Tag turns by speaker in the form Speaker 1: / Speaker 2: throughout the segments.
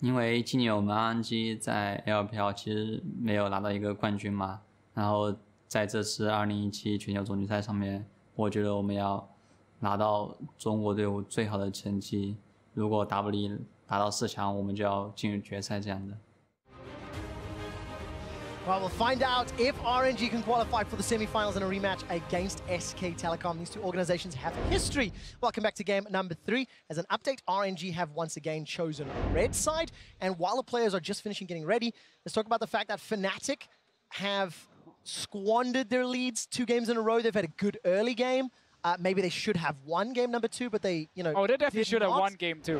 Speaker 1: 因为今年我们 RNG 在 LPL 其实没有拿到一个冠军嘛，然后在这次2017全球总决赛上面，我觉得我们要拿到中国队伍最好的成绩，如果打不赢打到4强，我们就要进入决赛这样的。
Speaker 2: Well, we'll find out if RNG can qualify for the semi-finals in a rematch against SK Telecom. These two organizations have history. Welcome back to game number 3. As an update, RNG have once again chosen red side. And while the players are just finishing getting ready, let's talk about the fact that Fnatic have squandered their leads 2 games in a row. They've had a good early game. Maybe they should have won game number 2, but they, you know,
Speaker 3: oh, they definitely should have won game 2.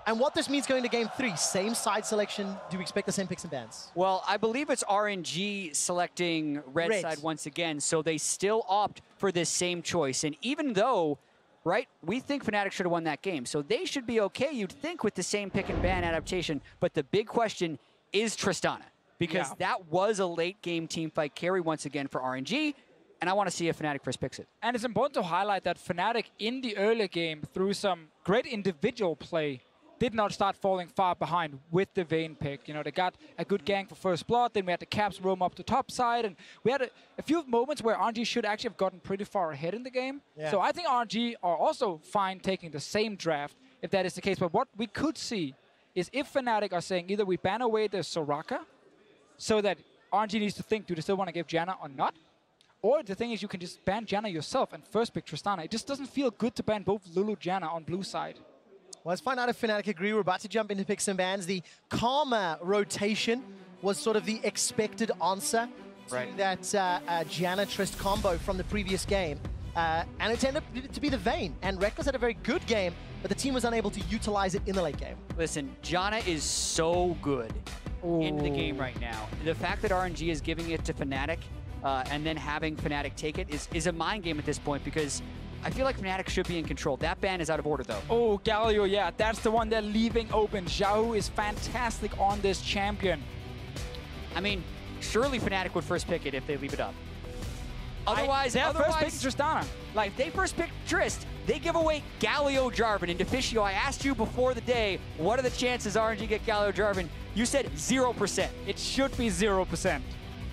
Speaker 2: And what this means going to game 3, same side selection. Do we expect the same picks and bans?
Speaker 4: Well, I believe it's RNG selecting red side once again, so they still opt for this same choice. And even though, right, we think Fnatic should have won that game, so they should be okay, you'd think, with the same pick and ban adaptation. But the big question is Tristana, because that was a late game team fight carry once again for RNG. And I want to see if Fnatic first picks it.
Speaker 3: And it's important to highlight that Fnatic in the early game, through some great individual play, did not start falling far behind with the Vayne pick. You know, they got a good gang for first blood, then we had the Caps roam up the top side, and we had a few moments where RNG should actually have gotten pretty far ahead in the game. Yeah. So I think RNG are also fine taking the same draft, if that is the case. But what we could see is if Fnatic are saying either we ban away the Soraka, so that RNG needs to think, do they still want to give Janna or not? Or the thing is, you can just ban Janna yourself and first pick Tristana. It just doesn't feel good to ban both Lulu Janna on blue side.
Speaker 2: Well, let's find out if Fnatic agree. We're about to jump into picks and bans. The Karma rotation was sort of the expected answer to that Janna Trist combo from the previous game. And it tended to be the Vayne. And Reckless had a very good game, but the team was unable to utilize it in the late game.
Speaker 4: Listen, Janna is so good in the game right now. The fact that RNG is giving it to Fnatic and then having Fnatic take it is a mind game at this point, because I feel like Fnatic should be in control. That ban is out of order, though.
Speaker 3: Oh, Galio, yeah, that's the one they're leaving open. Xiao is fantastic on this champion.
Speaker 4: I mean, surely Fnatic would first pick it if they leave it up. Otherwise,
Speaker 3: they're first picking Tristana.
Speaker 4: Like, if they first pick Trist, they give away Galio Jarvan. And Deficio, I asked you before the day, what are the chances RNG get Galio Jarvan? You said 0%.
Speaker 3: It should be 0%.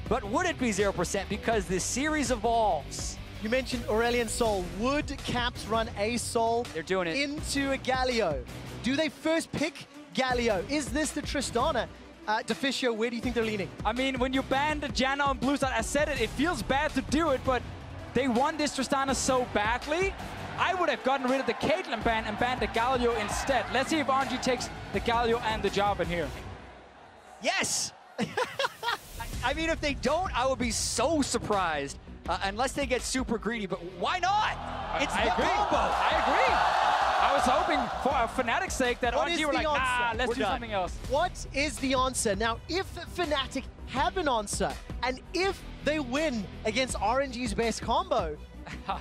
Speaker 4: But would it be 0%? Because this series evolves.
Speaker 2: You mentioned Aurelion Sol. Would Caps run a Sol
Speaker 4: They're doing it
Speaker 2: into a Galio? Do they first pick Galio? Is this the Tristana? Deficio, where do you think they're leaning?
Speaker 3: I mean, when you ban the Janna on blue side, I said it feels bad to do it, but they won this Tristana so badly. I would have gotten rid of the Caitlyn ban and banned the Galio instead. Let's see if RNG takes the Galio and the Jarvan here.
Speaker 4: Yes! I mean, if they don't, I would be so surprised. Unless they get super greedy, but why not? It's the combo.
Speaker 3: I agree. I was hoping for Fnatic's sake that RNG were like, nah, let's do something else.
Speaker 2: What is the answer? Now, if Fnatic have an answer, and if they win against RNG's best combo,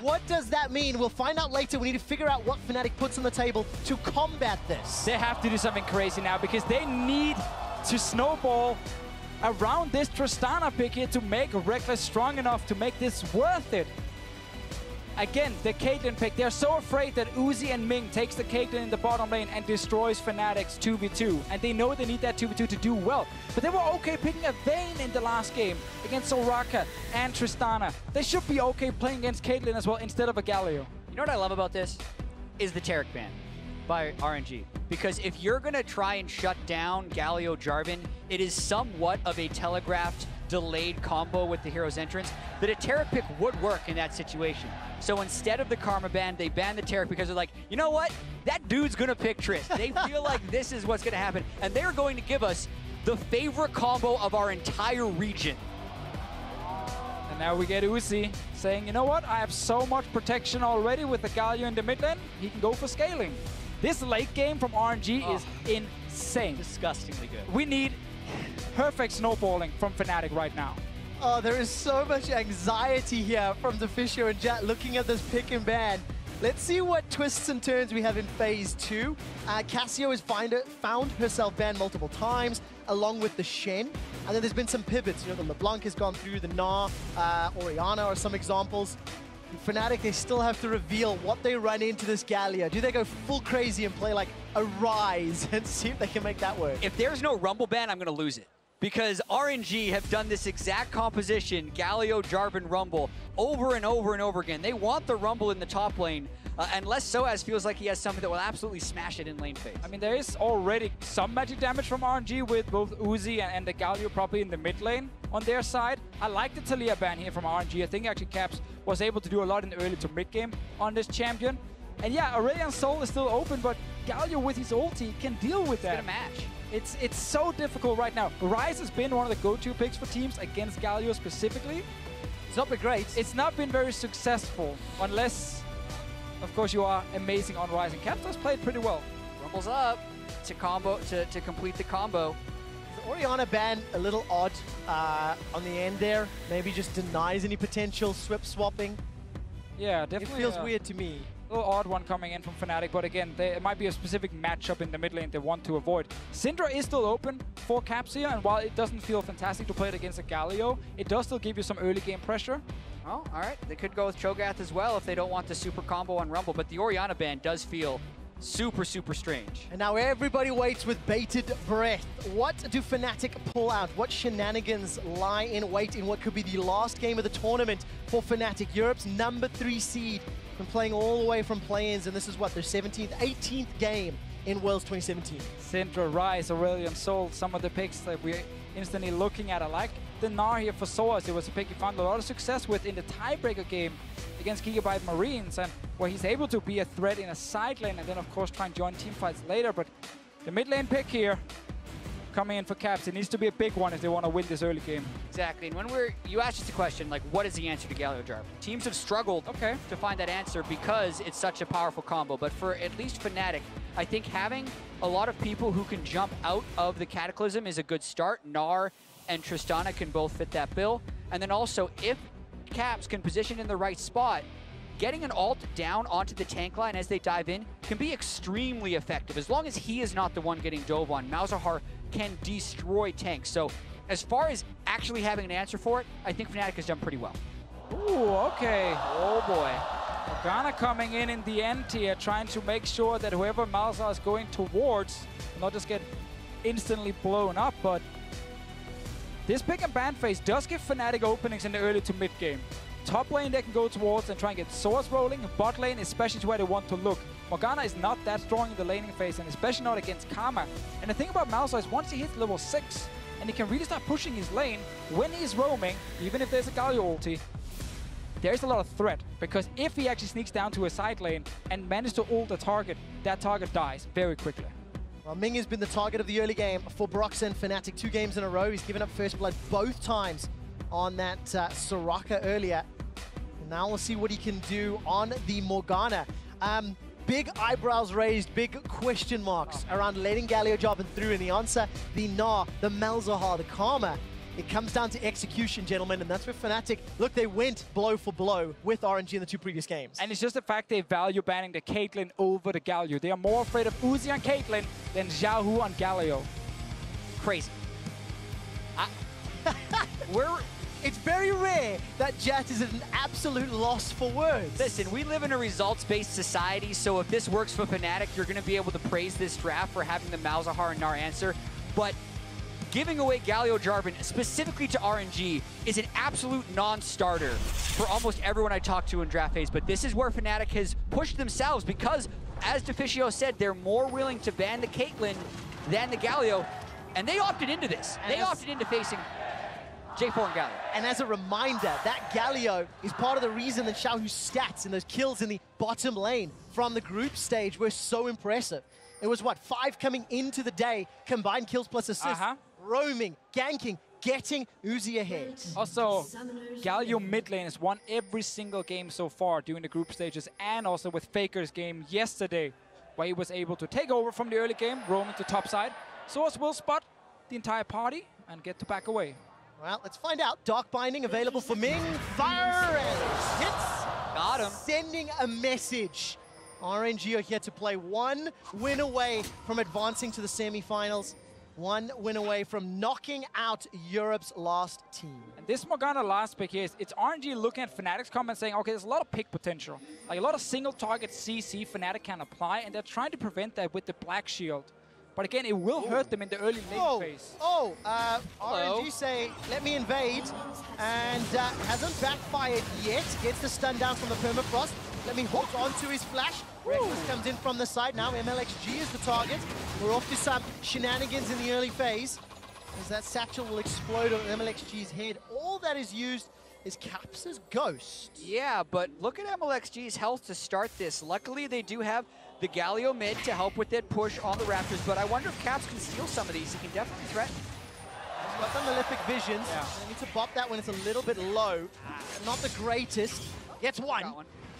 Speaker 2: what does that mean? We'll find out later. We need to figure out what Fnatic puts on the table to combat this.
Speaker 3: They have to do something crazy now, because they need to snowball around this Tristana pick here to make Reckless strong enough to make this worth it. Again, the Caitlyn pick, they're so afraid that Uzi and Ming takes the Caitlyn in the bottom lane and destroys Fnatic's 2v2. And they know they need that 2v2 to do well. But they were okay picking a Vayne in the last game against Soraka and Tristana. They should be okay playing against Caitlyn as well instead of a Galio.
Speaker 4: You know what I love about this? Is the Taric ban by RNG. Because if you're going to try and shut down Galio Jarvan, it is somewhat of a telegraphed, delayed combo with the hero's entrance, that a Taric pick would work in that situation. So instead of the Karma ban, they ban the Taric because they're like, you know what? That dude's going to pick Trist. They feel like this is what's going to happen. And they're going to give us the favorite combo of our entire region.
Speaker 3: And now we get Uzi saying, you know what? I have so much protection already with the Galio in the mid lane. He can go for scaling. This late game from RNG is insane.
Speaker 4: Disgustingly good.
Speaker 3: We need perfect snowballing from Fnatic right now.
Speaker 2: Oh, there is so much anxiety here from Deficio and Jat looking at this pick and ban. Let's see what twists and turns we have in phase 2. Cassio has found herself banned multiple times, along with the Shen. And then there's been some pivots. You know, the LeBlanc has gone through, the Na, Orianna are some examples. Fnatic, they still have to reveal what they run into this Galio. Do they go full crazy and play like a Rise and see if they can make that work?
Speaker 4: If there's no Rumble ban, I'm going to lose it. Because RNG have done this exact composition, Galio, Jarvan, Rumble, over and over and over again. They want the Rumble in the top lane, unless Soaz feels like he has something that will absolutely smash it in lane phase.
Speaker 3: I mean, there is already some magic damage from RNG with both Uzi and the Galio probably in the mid lane on their side. I like the Talia ban here from RNG. I think actually Caps was able to do a lot in the early to mid game on this champion. And yeah, Aurelion Sol is still open, but Galio with his ulti can deal with that.
Speaker 4: It's gonna match.
Speaker 3: It's so difficult right now. Rise has been one of the go-to picks for teams against Galio specifically.
Speaker 2: It's not been great.
Speaker 3: It's not been very successful, unless, of course, you are amazing on Rise. And Caps does play it pretty well.
Speaker 4: Rumble's up to combo to complete the combo.
Speaker 2: The Orianna ban a little odd on the end there. Maybe just denies any potential swip swapping.
Speaker 3: Yeah, definitely.
Speaker 2: It feels weird to me.
Speaker 3: A little odd one coming in from Fnatic, but again, it might be a specific matchup in the mid lane they want to avoid. Syndra is still open for Caps here, and while it doesn't feel fantastic to play it against a Galio, it does still give you some early game pressure.
Speaker 4: Oh, all right. They could go with Cho'Gath as well if they don't want the super combo on Rumble, but the Orianna ban does feel super, super strange.
Speaker 2: And now everybody waits with bated breath. What do Fnatic pull out? What shenanigans lie in wait in what could be the last game of the tournament for Fnatic? Europe's #3 seed, been playing all the way from play-ins, and this is what, their 17th, 18th game in Worlds 2017.
Speaker 3: Syndra, Rise, Aurelion Sol, some of the picks that we're instantly looking at. I like the Gnar here for Soaz. It was a pick he found a lot of success with in the tiebreaker game against Gigabyte Marines, and where he's able to be a threat in a side lane and then of course try and join team fights later. But the mid lane pick here coming in for Caps, it needs to be a big one if they want to win this early game.
Speaker 4: Exactly, and when you asked us the question, like, what is the answer to Galio Jarvan? Teams have struggled to find that answer because it's such a powerful combo, but for at least Fnatic, I think having a lot of people who can jump out of the Cataclysm is a good start. Gnar and Tristana can both fit that bill, and then also if Caps can position in the right spot, getting an ult down onto the tank line as they dive in can be extremely effective. As long as he is not the one getting dove on, Malzahar can destroy tanks. So as far as actually having an answer for it, I think Fnatic has done pretty well.
Speaker 3: Ooh, okay.
Speaker 4: Oh boy.
Speaker 3: Morgana coming in the end here, trying to make sure that whoever Malzahar is going towards will not just get instantly blown up, but this pick and ban phase does give Fnatic openings in the early to mid game. Top lane they can go towards and try and get swords rolling. Bot lane, especially to where they want to look. Morgana is not that strong in the laning phase, and especially not against Karma. And the thing about Malzahar is once he hits level 6, and he can really start pushing his lane, when he's roaming, even if there's a Galio ulti, there's a lot of threat. Because if he actually sneaks down to a side lane and manages to ult a target, that target dies very quickly.
Speaker 2: Well, Ming has been the target of the early game for Brox and Fnatic 2 games in a row. He's given up first blood both times on that Soraka earlier. And now we'll see what he can do on the Morgana. Big eyebrows raised, big question marks around letting Galio Jarvan through, and the answer, the Gnar, the Malzahar, the Karma. It comes down to execution, gentlemen, and that's where Fnatic, look, they went blow for blow with RNG in the 2 previous games.
Speaker 3: And it's just the fact they value banning the Caitlyn over the Galio. They are more afraid of Uzi on Caitlyn than Xiaohu on Galio.
Speaker 4: Crazy.
Speaker 2: It's very rare that Jat is at an absolute loss for words.
Speaker 4: Listen, we live in a results-based society, so if this works for Fnatic, you're going to be able to praise this draft for having the Malzahar and Gnar answer. But giving away Galio Jarvan, specifically to RNG, is an absolute non-starter for almost everyone I talk to in draft phase. But this is where Fnatic has pushed themselves because, as Deficio said, they're more willing to ban the Caitlyn than the Galio, and they opted into this. They opted into facing J4 and Galio.
Speaker 2: And as a reminder, that Galio is part of the reason that Xiaohu's stats and those kills in the bottom lane from the group stage were so impressive. It was, what, 5 coming into the day, combined kills plus assists, roaming, ganking, getting Uzi ahead.
Speaker 3: Also, Galio mid lane has won every single game so far during the group stages, and also with Faker's game yesterday, where he was able to take over from the early game, roaming to top side. Soaz will spot the entire party and get to back away.
Speaker 2: Well, let's find out. Dark Binding available for Ming. Fire and hits.
Speaker 4: Got him.
Speaker 2: Sending a message. RNG are here to play 1 win away from advancing to the semifinals. one win away from knocking out Europe's last team.
Speaker 3: And this Morgana last pick here, it's RNG looking at Fnatic's comment saying, okay, there's a lot of pick potential. Like a lot of single target CC Fnatic can apply, and they're trying to prevent that with the Black Shield. But again, it will hurt them in the early lane phase.
Speaker 2: RNG say, let me invade, and hasn't backfired yet. Gets the stun down from the permafrost. Let me hook onto his flash. Reckless comes in from the side. Now MLXG is the target. We're off to some shenanigans in the early phase, as that satchel will explode on MLXG's head. All that is used is Caps' Ghost.
Speaker 4: Yeah, but look at MLXG's health to start this. Luckily, they do have the Galio mid to help with that push on the Raptors, but I wonder if Caps can steal some of these. He can definitely threaten.
Speaker 2: He's got the Malefic Visions.
Speaker 3: Yeah.
Speaker 2: They need to bop that when it's a little bit low. Not the greatest. Gets one.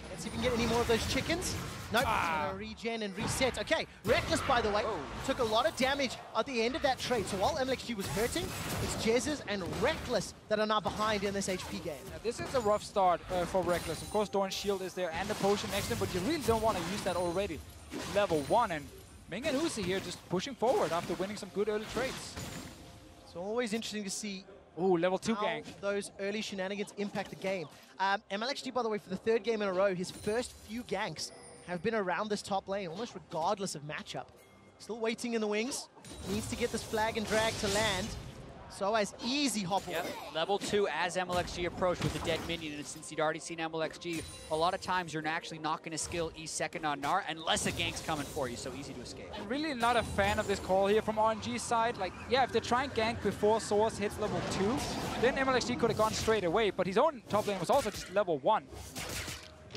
Speaker 2: Let's see if we can get any more of those chickens. Nope, it's gonna regen and reset. Okay, Reckless, by the way, took a lot of damage at the end of that trade. So while MLXG was hurting, it's Jezzes and Reckless that are now behind in this HP game.
Speaker 3: Now, this is a rough start for Reckless. Of course, Doran's shield is there and the potion next to him, but you really don't want to use that already. Level 1, and Ming and Uzi here just pushing forward after winning some good early trades.
Speaker 2: It's always interesting to see
Speaker 3: level 2
Speaker 2: how
Speaker 3: gank.
Speaker 2: those early shenanigans impact the game. MLXG, by the way, for the third game in a row, his first few ganks have been around this top lane, almost regardless of matchup. Still waiting in the wings. Needs to get this flag and drag to land. So as easy hop away.
Speaker 4: Level 2 as MLXG approached with the dead minion, and since you'd already seen MLXG, a lot of times you're actually not going to skill E second on Gnar unless a gank's coming for you, so easy to escape.
Speaker 3: I'm really not a fan of this call here from RNG's side. Like, yeah, if they try and gank before Source hits level 2, then MLXG could have gone straight away, but his own top lane was also just level 1.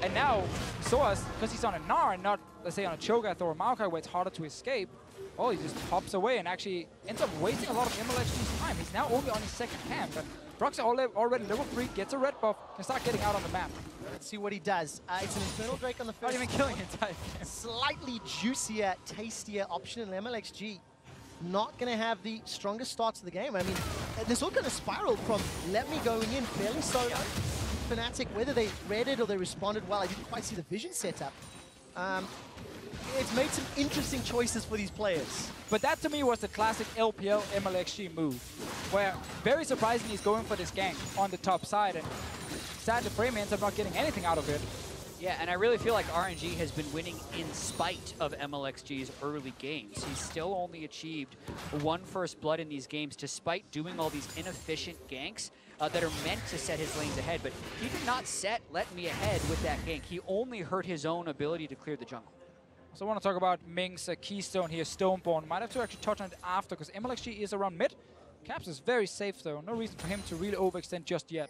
Speaker 3: And now, Source, because he's on a Gnar and not, let's say, on a Cho'Gath or a Maokai where it's harder to escape, he just hops away and actually ends up wasting a lot of MLXG's time. He's now only on his second camp, but Brock's already level 3, gets a red buff, can start getting out on the map.
Speaker 2: Let's see what he does. It's an Infernal Drake on the first.
Speaker 3: Not even killing it.
Speaker 2: Slightly juicier, tastier option in MLXG. Not going to have the strongest start to the game. I mean, this all kind of spiraled from let me going in fairly solo. Fnatic, whether they read it or they responded well, I didn't quite see the vision setup. It's made some interesting choices for these players.
Speaker 3: But that to me was the classic LPL MLXG move, where very surprisingly he's going for this gank on the top side, and sadly Frame ends up not getting anything out of it.
Speaker 4: Yeah, and I really feel like RNG has been winning in spite of MLXG's early games. He's still only achieved 1 first blood in these games, despite doing all these inefficient ganks that are meant to set his lanes ahead. But he did not let me ahead with that gank. He only hurt his own ability to clear the jungle.
Speaker 3: So I want to talk about Ming's keystone here, Stoneborn. Might have to actually touch on it after, because MLXG is around mid. Caps is very safe though. No reason for him to really overextend just yet.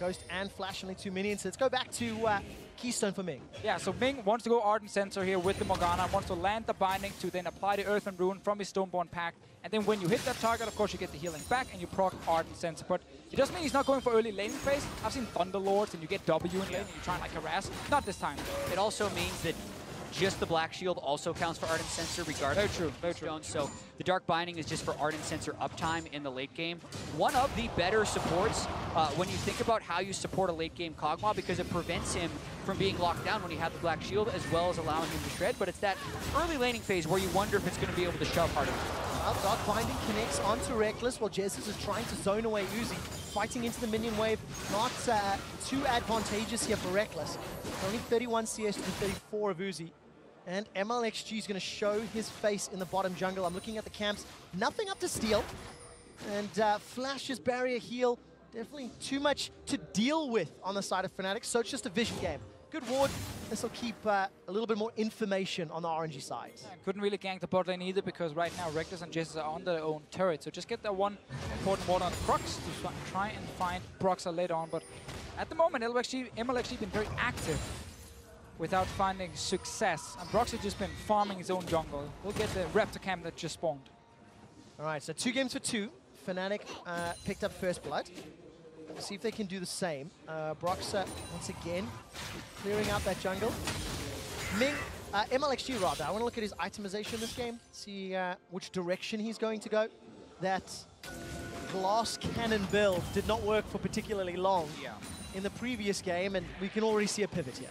Speaker 2: Ghost and Flash, only 2 minions. So let's go back to Keystone for Ming.
Speaker 3: Yeah, so Ming wants to go Ardent Sensor here with the Morgana, wants to land the binding to then apply the Earth and Rune from his Stoneborn pack. And then when you hit that target, of course, you get the healing back and you proc Ardent Sensor. But it doesn't mean he's not going for early laning phase. I've seen Thunderlords and you get W in lane and you try and like harass. Not this time.
Speaker 4: It also means that just the Black Shield also counts for Ardent Sensor regardless.
Speaker 3: Very true, very true.
Speaker 4: So the Dark Binding is just for Ardent Sensor uptime in the late game. One of the better supports when you think about how you support a late game Kog'Maw, because it prevents him from being locked down when you have the Black Shield, as well as allowing him to shred. But it's that early laning phase where you wonder if it's going to be able to shove harder.
Speaker 2: Dark Binding connects onto Reckless while Jezus is trying to zone away Uzi. Fighting into the minion wave, not too advantageous here for Reckless. Only 31 CS to 34 of Uzi. And MLXG is going to show his face in the bottom jungle. I'm looking at the camps. Nothing up to steal. And Flash's barrier heal. Definitely too much to deal with on the side of Fnatic. So it's just a vision game. Good ward. This will keep a little bit more information on the RNG side.
Speaker 3: Yeah, couldn't really gank the bot lane either, because right now Reckless and Jess are on their own turret. So just get that one important ward on Crux to try and find Broxah later on. But at the moment, MLXG been very active without finding success. And Brox has just been farming his own jungle. We'll get the Raptor camp that just spawned.
Speaker 2: All right, so 2 games for 2. Fnatic picked up first blood. Let's see if they can do the same. Brox, once again, clearing out that jungle. Ming, MLXG rather, I want to look at his itemization this game, see which direction he's going to go. That glass cannon build did not work for particularly long in the previous game, and we can already see a pivot here.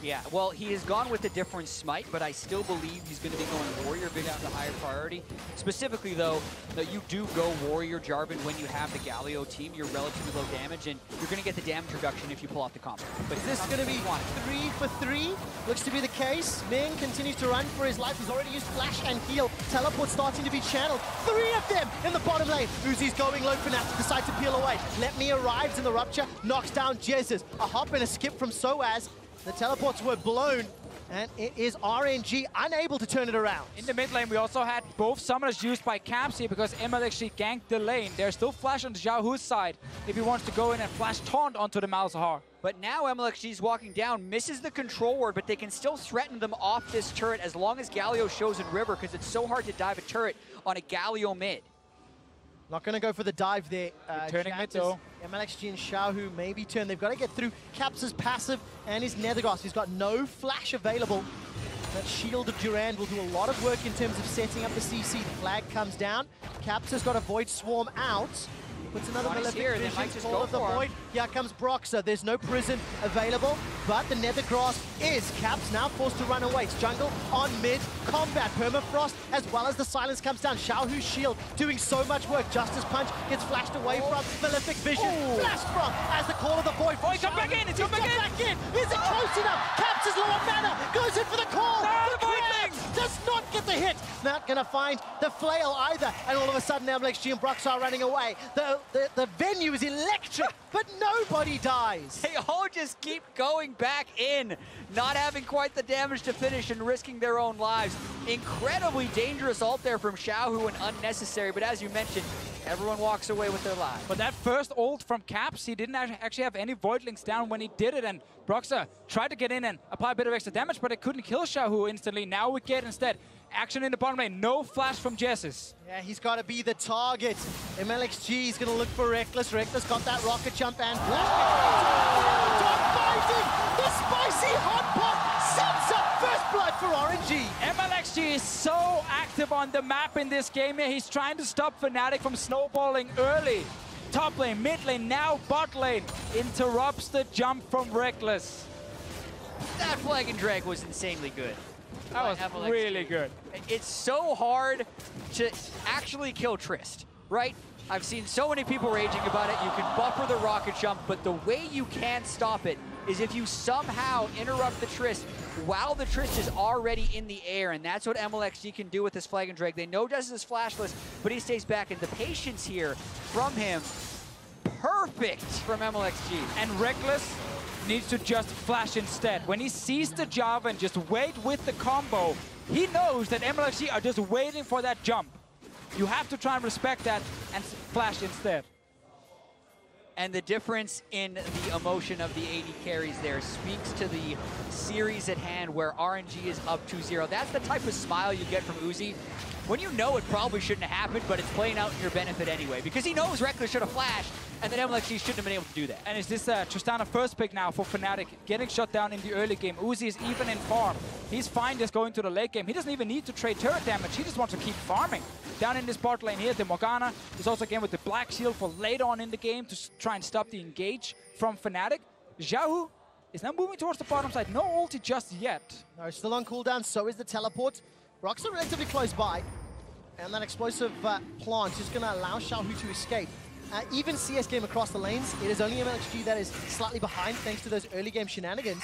Speaker 4: Yeah, well, he has gone with a different smite, but I still believe he's going to be going Warrior Vision as the higher priority. Specifically, though, that you do go Warrior Jarvan when you have the Galio team. You're relatively low damage, and you're going to get the damage reduction if you pull off the combo. But
Speaker 2: is this going to be 3 for 3? Looks to be the case. Ming continues to run for his life. He's already used Flash and Heal. Teleport starting to be channeled. 3 of them in the bottom lane. Uzi's going low. Fnatic decide to peel away. Let Me arrives in the rupture, knocks down Jesus. A hop and a skip from Soaz. The teleports were blown, and it is RNG unable to turn it around.
Speaker 3: In the mid lane, we also had both summoners used by Caps here because MLXG ganked the lane. There's still Flash on Xiaohu's side if he wants to go in and Flash taunt onto the Malzahar.
Speaker 4: But now MLXG is walking down, misses the control ward, but they can still threaten them off this turret as long as Galio shows in River, because it's so hard to dive a turret on a Galio mid.
Speaker 2: Not going to go for the dive there.
Speaker 3: Turning mid though.
Speaker 2: MLXG and Xiaohu maybe turn. They've got to get through Caps' passive and his Nethergrasp. He's got no flash available. That Shield of Durand will do a lot of work in terms of setting up the CC. The flag comes down. Caps has got a Void Swarm out. Puts another Malefic
Speaker 4: here, they might
Speaker 2: Vision,
Speaker 4: just
Speaker 2: Fall
Speaker 4: go
Speaker 2: of the
Speaker 4: for him.
Speaker 2: Void. Here comes Broxer. There's no prison available, but the Nethergrasp is. Caps now forced to run away. It's jungle on mid combat. Permafrost as well as the silence comes down. Xiaohu's shield doing so much work. Justice Punch gets flashed away from. Malefic Vision flashed from as the Call of the Void.
Speaker 3: Oh, he come back in! It's come back in!
Speaker 2: Is it close enough? Caps is low on mana. Goes in for the call.
Speaker 3: No,
Speaker 2: The Crab does not get the hit. Not gonna find the flail either. And all of a sudden, MLXG and Brox are running away. The venue is electric, but nobody dies.
Speaker 4: They all just keep going back in, not having quite the damage to finish and risking their own lives. Incredibly dangerous ult there from Xiaohu and unnecessary, but as you mentioned, everyone walks away with their lives.
Speaker 3: But that first ult from Caps, he didn't actually have any Voidlings down when he did it, and Broxer tried to get in and apply a bit of extra damage, but it couldn't kill Xiaohu instantly. Now we get instead action in the bottom lane. No flash from Jesus.
Speaker 2: Yeah, he's got to be the target. MLXG is going to look for Reckless. Reckless got that rocket jump and fighting. The spicy hot pot sums up first blood for RNG.
Speaker 3: MLXG is so active on the map in this game here. He's trying to stop Fnatic from snowballing early. Top lane, mid lane, now bot lane. Interrupts the jump from Reckless.
Speaker 4: That Flag and Drag was insanely good.
Speaker 3: That was
Speaker 4: MLXG.
Speaker 3: really good.
Speaker 4: It's so hard to actually kill Trist, right? I've seen so many people raging about it. You can buffer the rocket jump, but the way you can stop it is if you somehow interrupt the Trist while the Trist is already in the air, and that's what MLXG can do with this Flag and Drag. They know Dez is flashless, but he stays back, and the patience here from him, perfect from MLXG.
Speaker 3: And Reckless needs to just flash instead. When he sees the Java and just wait with the combo, he knows that MLXG are just waiting for that jump. You have to try and respect that and flash instead.
Speaker 4: And the difference in the emotion of the AD carries there speaks to the series at hand where RNG is up 2-0. That's the type of smile you get from Uzi when you know it probably shouldn't have happened, but it's playing out in your benefit anyway, because he knows Reckless should have flashed, and then MLXG shouldn't have been able to do that.
Speaker 3: And is this Tristana first pick now for Fnatic, getting shut down in the early game? Uzi is even in farm. He's fine just going to the late game. He doesn't even need to trade turret damage. He just wants to keep farming. Down in this bot lane here, the Morgana is also again with the Black Shield for late on in the game to try and stop the engage from Fnatic. Xiaohu is now moving towards the bottom side. No ulti just yet.
Speaker 2: No, still on cooldown, so is the teleport. Rocks are relatively close by. And that explosive plant is going to allow Xiaohu to escape. Even CS game across the lanes, it is only MLXG that is slightly behind thanks to those early game shenanigans.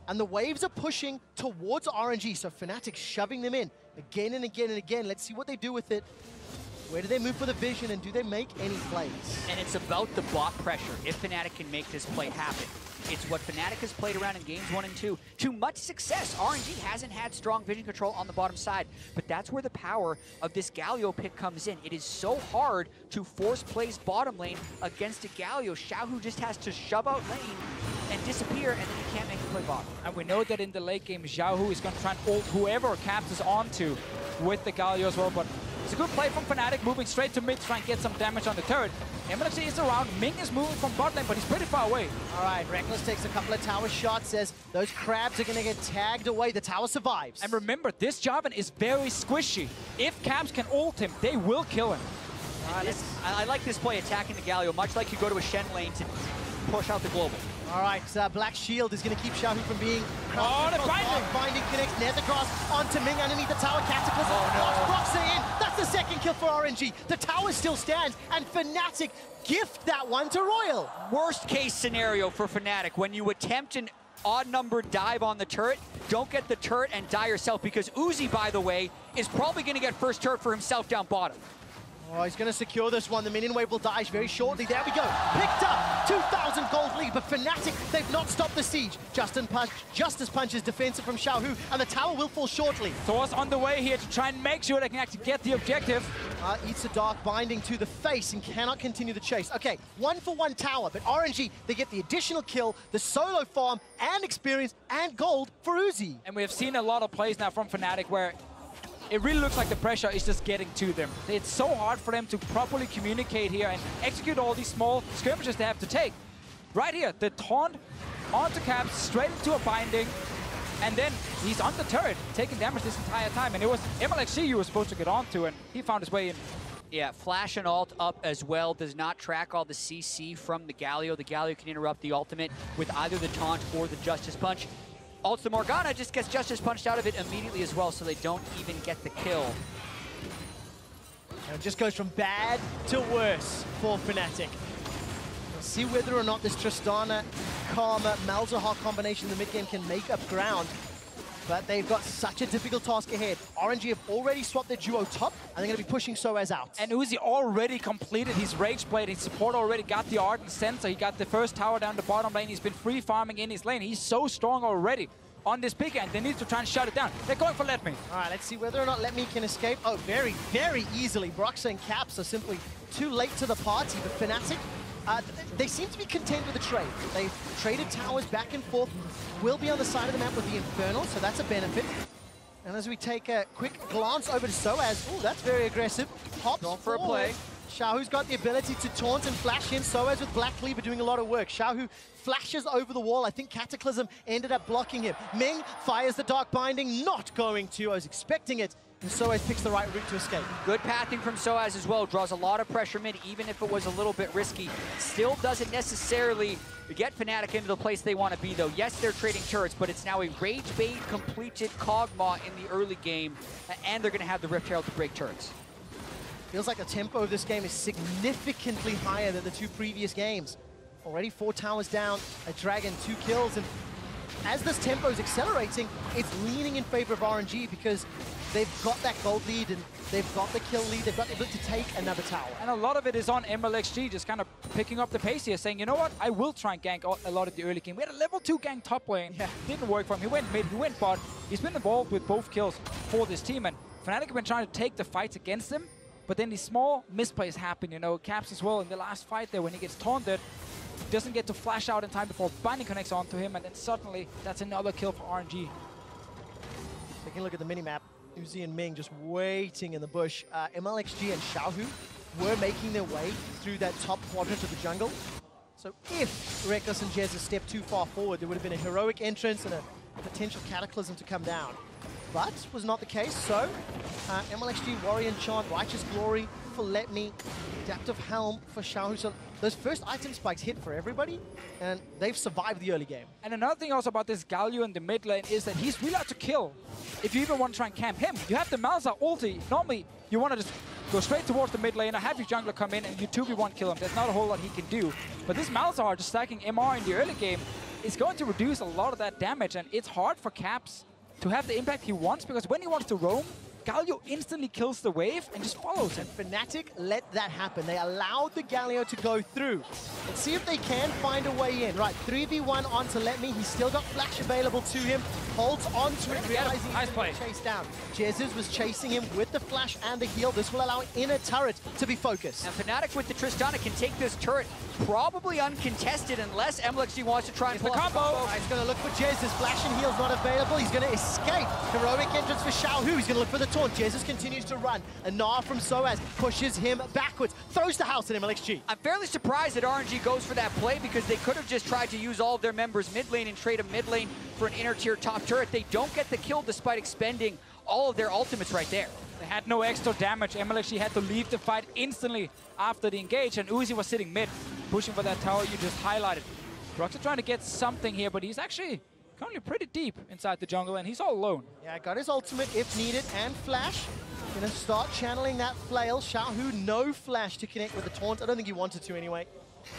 Speaker 2: And the waves are pushing towards RNG, so Fnatic shoving them in again and again and again. Let's see what they do with it. Where do they move for the vision, and do they make any plays?
Speaker 4: And it's about the bot pressure, if Fnatic can make this play happen. It's what Fnatic has played around in games 1 and 2 to much success. RNG hasn't had strong vision control on the bottom side, but that's where the power of this Galio pick comes in. It is so hard to force plays bottom lane against a Galio. Xiaohu just has to shove out lane and disappear, and then you can't make him play bottom.
Speaker 3: And we know that in the late game, Xiaohu is going to try and ult whoever Caps is onto with the Galio as well, but it's a good play from Fnatic, moving straight to mid to try and get some damage on the turret. MLXG is around. Ming is moving from bot lane, but he's pretty far away.
Speaker 2: All right, Reckless takes a couple of tower shots as those crabs are going to get tagged away. The tower survives.
Speaker 3: And remember, this Jarvan is very squishy. If Caps can ult him, they will kill him.
Speaker 4: I like this play attacking the Galio, much like you go to a Shen lane to push out the global.
Speaker 2: All All right, Black Shield is going to keep Xiaohu from being...
Speaker 3: Oh, the binding!
Speaker 2: Binding connects, Nethergrass onto Ming underneath the tower. Cataclysm blocks it in. That's the second kill for RNG. The tower still stands, and Fnatic gift that one to Royal.
Speaker 4: Worst case scenario for Fnatic, when you attempt an odd-numbered dive on the turret, don't get the turret and die yourself, because Uzi, by the way, is probably going to get first turret for himself down bottom.
Speaker 2: Oh, he's going to secure this one. The minion wave will die very shortly. There we go. Picked up. 2,000 gold lead, but Fnatic, they've not stopped the siege. Justice Punch is defensive from Xiaohu, and the tower will fall shortly.
Speaker 3: Thor's on the way here to try and make sure they can actually get the objective.
Speaker 2: Eats a dark binding to the face and cannot continue the chase. Okay, 1-for-1 tower, but RNG, they get the additional kill, the solo farm, and experience, and gold for Uzi.
Speaker 3: And we have seen a lot of plays now from Fnatic where it really looks like the pressure is just getting to them. It's so hard for them to properly communicate here and execute all these small skirmishes they have to take. Right here, the taunt onto Caps, straight into a binding, and then he's on the turret, taking damage this entire time. And it was MLXC you were supposed to get onto, and he found his way in.
Speaker 4: Yeah, flash and ult up as well. Does not track all the CC from the Galio. The Galio can interrupt the ultimate with either the taunt or the Justice Punch. Also, Morgana just gets Justice Punched out of it immediately as well, so they don't even get the kill.
Speaker 2: And it just goes from bad to worse for Fnatic. We'll see whether or not this Tristana, Karma, Malzahar combination in the mid-game can make up ground. But they've got such a difficult task ahead. RNG have already swapped their duo top, and they're going to be pushing Soaz out.
Speaker 3: And Uzi already completed his Rage Blade. His support already got the Ardent Sensor. He got the first tower down the bottom lane. He's been free farming in his lane. He's so strong already on this pick, and they need to try and shut it down. They're going for Let Me.
Speaker 2: All right, let's see whether or not Let Me can escape. Oh, very, very easily. Broxa and Caps are simply too late to the party, but Fnatic, they seem to be content with the trade. They've traded towers back and forth. Will be on the side of the map with the Infernal, so that's a benefit. And as we take a quick glance over to Soaz, oh, that's very aggressive. Hops
Speaker 4: going for a play.
Speaker 2: Xiaohu's got the ability to taunt and flash in. Soaz with Black Cleaver doing a lot of work. Xiaohu flashes over the wall. I think Cataclysm ended up blocking him. Ming fires the Dark Binding, not going to. I was expecting it. And Soaz picks the right route to escape.
Speaker 4: Good pathing from Soaz as well. Draws a lot of pressure mid, even if it was a little bit risky. Still doesn't necessarily get Fnatic into the place they want to be, though. Yes, they're trading turrets, but it's now a Rage Bait completed Kog'Maw in the early game, and they're going to have the Rift Herald to break turrets.
Speaker 2: Feels like the tempo of this game is significantly higher than the two previous games. Already 4 towers down, a Dragon, 2 kills, and as this tempo is accelerating, it's leaning in favor of RNG because they've got that gold lead and they've got the kill lead, they've got the ability to take another tower.
Speaker 3: And a lot of it is on MLXG, just kind of picking up the pace here, saying, you know what, I will try and gank a lot of the early game. We had a level 2 gank top lane, didn't work for him. He went mid, he went bot. He's been involved with both kills for this team, and Fnatic have been trying to take the fights against him, but then these small misplays happen, you know. Caps as well in the last fight there when he gets taunted, doesn't get to flash out in time before Binding connects onto him, and then suddenly that's another kill for RNG.
Speaker 2: Taking a look at the minimap, Uzi and Ming just waiting in the bush. MLXG and Xiaohu were making their way through that top quadrant of the jungle. So if Reckless and Jez had stepped too far forward, there would have been a heroic entrance and a potential Cataclysm to come down. But was not the case, so MLXG, Warrior Enchant, Righteous Glory for Let Me, Adaptive Helm for Xiaohu. So those first item spikes hit for everybody, and they've survived the early game.
Speaker 3: And another thing also about this Galio in the mid lane is that he's really hard to kill. If you even want to try and camp him, you have the Malzahar ulti. Normally, you want to just go straight towards the mid lane, have your jungler come in, and you 2v1 kill him. There's not a whole lot he can do. But this Malzahar just stacking MR in the early game is going to reduce a lot of that damage, and it's hard for Caps to have the impact he wants, because when he wants to roam, Galio instantly kills the wave and just follows him.
Speaker 2: Fnatic let that happen. They allowed the Galio to go through. Let's see if they can find a way in. Right, 3v1 onto Let Me. He's still got flash available to him. Holds onto it, realizing he's going to be chased down. Jesus was chasing him with the flash and the heal. This will allow inner turret to be focused.
Speaker 4: Now Fnatic with the Tristana can take this turret probably uncontested unless MLXG wants to try and pull
Speaker 3: the combo.
Speaker 2: He's going to look for Jesus. Flash and heal's not available. He's going to escape. Heroic entrance for Xiaohu. He's going to look for the taunt. Jesus continues to run. A Gnar from Soaz pushes him backwards. Throws the house at MLXG.
Speaker 4: I'm fairly surprised that RNG goes for that play, because they could have just tried to use all of their members mid lane and trade a mid lane for an inner tier top turret. They don't get the kill despite expending all of their ultimates right there.
Speaker 3: They had no extra damage. MLXG had to leave the fight instantly after the engage, and Uzi was sitting mid, pushing for that tower you just highlighted. Broxah trying to get something here, but he's actually currently pretty deep inside the jungle, and he's all alone.
Speaker 2: Yeah, got his ultimate if needed, and flash. Gonna start channeling that flail. Xiaohu, no flash to connect with the taunt. I don't think he wanted to anyway.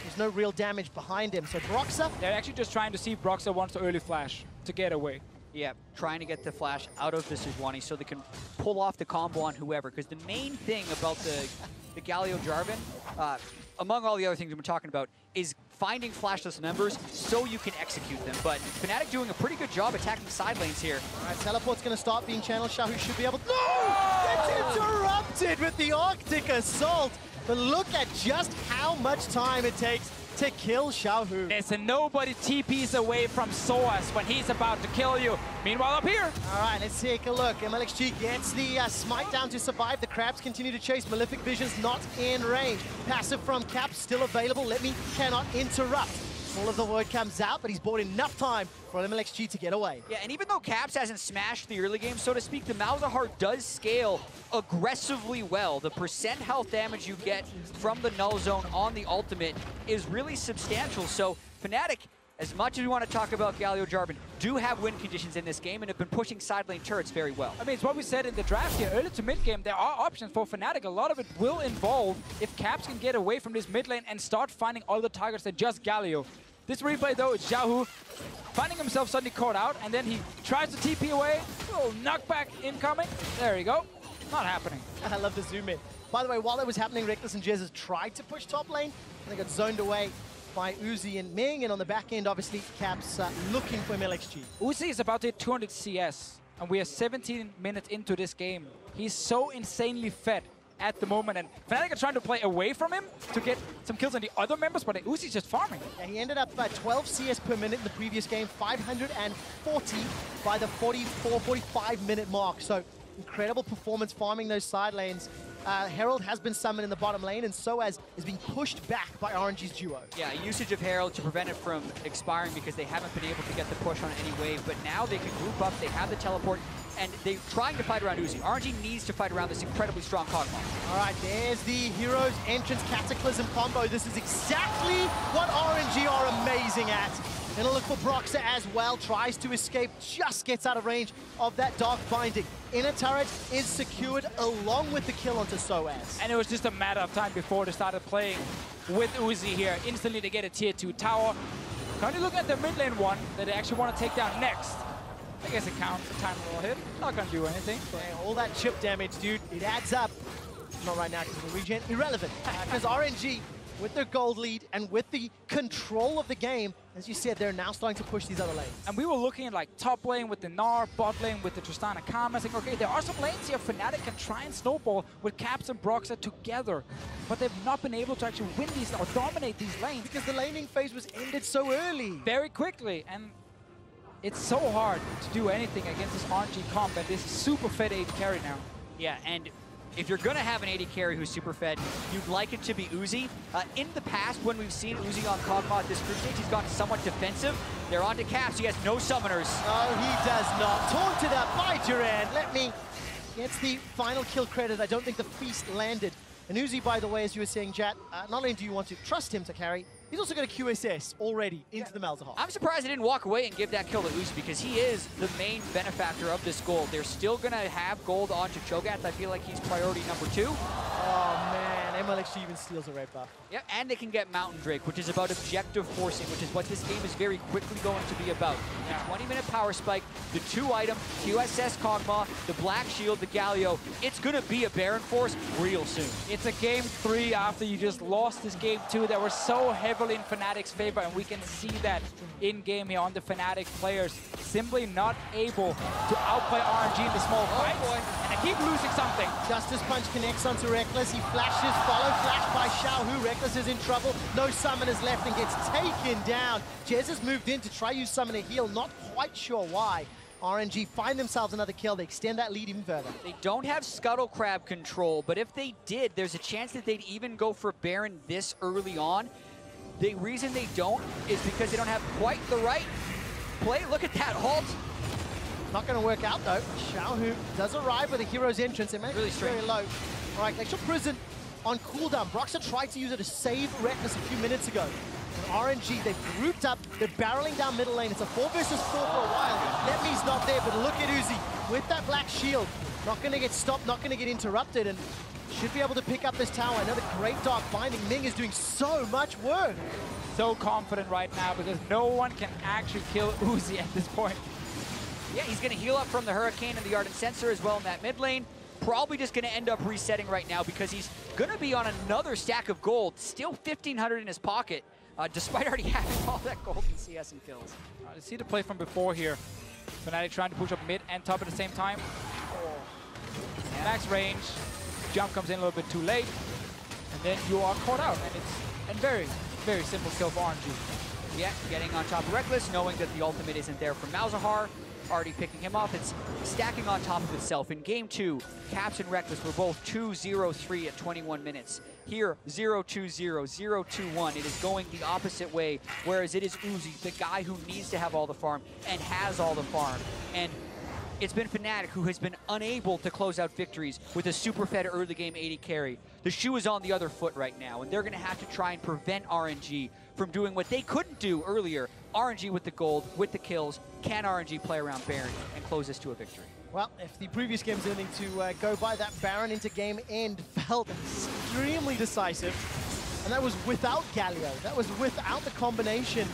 Speaker 2: There's no real damage behind him. So Broxah.
Speaker 3: They're actually just trying to see if Broxah wants the early flash to get away.
Speaker 4: Yeah, trying to get the flash out of the Sejuani so they can pull off the combo on whoever. Because the main thing about the Galio Jarvan, among all the other things we've been talking about, is finding flashless members so you can execute them. But Fnatic doing a pretty good job attacking side lanes here.
Speaker 2: All right, teleport's going to start being channeled. Xiaohu should be able to... No! Gets interrupted with the Arctic Assault. But look at just how much time it takes to kill Xiaohu.
Speaker 3: There's a nobody TPs away from Soas when he's about to kill you. Meanwhile, up here.
Speaker 2: All right, let's take a look. MLXG gets the smite down to survive. The Crabs continue to chase. Malefic Vision's not in range. Passive from Cap still available. Let me cannot interrupt. All of the word comes out, but he's bought enough time for MLXG to get away.
Speaker 4: Yeah, and even though Caps hasn't smashed the early game, so to speak, the Malzahar does scale aggressively well. The percent health damage you get from the Null Zone on the ultimate is really substantial. So Fnatic, as much as we want to talk about Galio Jarvan, do have win conditions in this game and have been pushing side lane turrets very well.
Speaker 3: I mean, it's what we said in the draft here. Early to mid game, there are options for Fnatic. A lot of it will involve if Caps can get away from this mid lane and start finding other targets than just Galio. This replay, though, is Xiaohu finding himself suddenly caught out, and then he tries to TP away. A little knockback incoming. There you go. Not happening.
Speaker 2: I love the zoom in. By the way, while that was happening, Reckless and Jez tried to push top lane, and they got zoned away by Uzi and Ming, and on the back end, obviously, Caps looking for MLXG.
Speaker 3: Uzi is about to hit 200 CS, and we are 17 minutes into this game. He's so insanely fed at the moment, and Fnatic are trying to play away from him to get some kills on the other members, but Uzi's just farming.
Speaker 2: Yeah, he ended up 12 CS per minute in the previous game, 540 by the 45 minute mark. So incredible performance farming those side lanes. Herald has been summoned in the bottom lane, and Soaz is being pushed back by RNG's duo.
Speaker 4: Yeah, usage of Herald to prevent it from expiring because they haven't been able to get the push on any wave, but now they can group up, they have the teleport, and they're trying to fight around Uzi. RNG needs to fight around this incredibly strong Kog'Maw.
Speaker 2: All right, there's the Heroes Entrance Cataclysm combo. This is exactly what RNG are amazing at. Gonna look for Broxah as well, tries to escape, just gets out of range of that Dark Binding. Inner turret is secured along with the kill onto Soaz.
Speaker 3: And it was just a matter of time before they started playing with Uzi here. Instantly they get a tier 2 tower. Currently looking at the mid lane one that they actually want to take down next. I guess it counts, a time roll hit. Not gonna do anything.
Speaker 2: Yeah, all that chip damage, dude, it adds up. Not right now because the regen, irrelevant. Because RNG, with their gold lead and with the control of the game, as you said, they're now starting to push these other lanes.
Speaker 3: And we were looking at like top lane with the Gnar, bot lane with the Tristana Karma, saying, okay, there are some lanes here Fnatic can try and snowball with Caps and Broxah together. But they've not been able to actually win these or dominate these lanes.
Speaker 2: Because the laning phase was ended so early.
Speaker 3: Very quickly, and it's so hard to do anything against this RNG comp and this super fed AD carry now.
Speaker 4: Yeah, and if you're going to have an AD carry who's super fed, you'd like it to be Uzi. In the past, when we've seen Uzi on Kog'Maw at this group stage, he's gotten somewhat defensive. They're on to Caps. He has no summoners.
Speaker 2: No, he does not. Taunted up by Duran. Let me gets the final kill credit. I don't think the feast landed. And Uzi, by the way, as you were saying, Jat, not only do you want to trust him to carry, he's also got a QSS already into the Malzahar.
Speaker 4: I'm surprised he didn't walk away and give that kill to Uzi because he is the main benefactor of this gold. They're still going to have gold onto Cho'Gath. I feel like he's priority number 2.
Speaker 2: Oh, man. MLXG even steals a red buff.
Speaker 4: Yeah, and they can get Mountain Drake, which is about objective forcing, which is what this game is very quickly going to be about. The 20-minute power spike, the 2-item, QSS Kog'Maw, the Black Shield, the Galio. It's going to be a Baron Force real soon.
Speaker 3: It's a game 3 after you just lost this game 2 that were so heavily in Fnatic's favor, and we can see that in-game here on the Fnatic players. Simply not able to outplay RNG in the small fights, and they keep losing something.
Speaker 2: Justice Punch connects onto Reckless. He flashes, follow flash by Xiaohu. Reckless is in trouble. No summoners left and gets taken down. Jez has moved in to try use summon a heal. Not quite sure why. RNG find themselves another kill. They extend that lead even further.
Speaker 4: They don't have Scuttle Crab control, but if they did, there's a chance that they'd even go for Baron this early on. The reason they don't is because they don't have quite the right play. Look at that halt.
Speaker 2: Not going to work out, though. Xiaohu does arrive with a Hero's Entrance. It makes
Speaker 4: really
Speaker 2: it very
Speaker 4: strange.
Speaker 2: low. All right, Glacial Prison on cooldown. Broxah tried to use it to save Reckless a few minutes ago. RNG, they've grouped up, they're barreling down middle lane. It's a 4 versus 4 for a while. Letme's not there, but look at Uzi with that black shield. Not going to get stopped, not going to get interrupted, and should be able to pick up this tower. Another great dark binding. Ming is doing so much work.
Speaker 3: So confident right now because no one can actually kill Uzi at this point.
Speaker 4: Yeah, he's going to heal up from the Hurricane and the Ardent Sensor as well in that mid lane. Probably just going to end up resetting right now because he's going to be on another stack of gold. Still 1,500 in his pocket, despite already having all that gold in CS and kills.
Speaker 3: You see the play from before here. Fnatic trying to push up mid and top at the same time.
Speaker 4: Yeah.
Speaker 3: Max range. Jump comes in a little bit too late. And then you are caught out. And it's a very, very simple kill for RNG.
Speaker 4: Yeah, getting on top of Reckless, knowing that the ultimate isn't there from Malzahar. Already picking him off. It's stacking on top of itself. In game 2, Caps and Reckless were both 2-0-3 at 21 minutes. Here, 0-2-0, 0-2-1. It is going the opposite way, whereas it is Uzi, the guy who needs to have all the farm and has all the farm. And it's been Fnatic who has been unable to close out victories with a super fed early game 80 carry. The shoe is on the other foot right now, and they're going to have to try and prevent RNG from doing what they couldn't do earlier. RNG with the gold, with the kills. Can RNG play around Baron and close this to a victory?
Speaker 2: Well, if the previous game's anything to go by, that Baron into game end felt extremely decisive. And that was without Galio. That was without the combination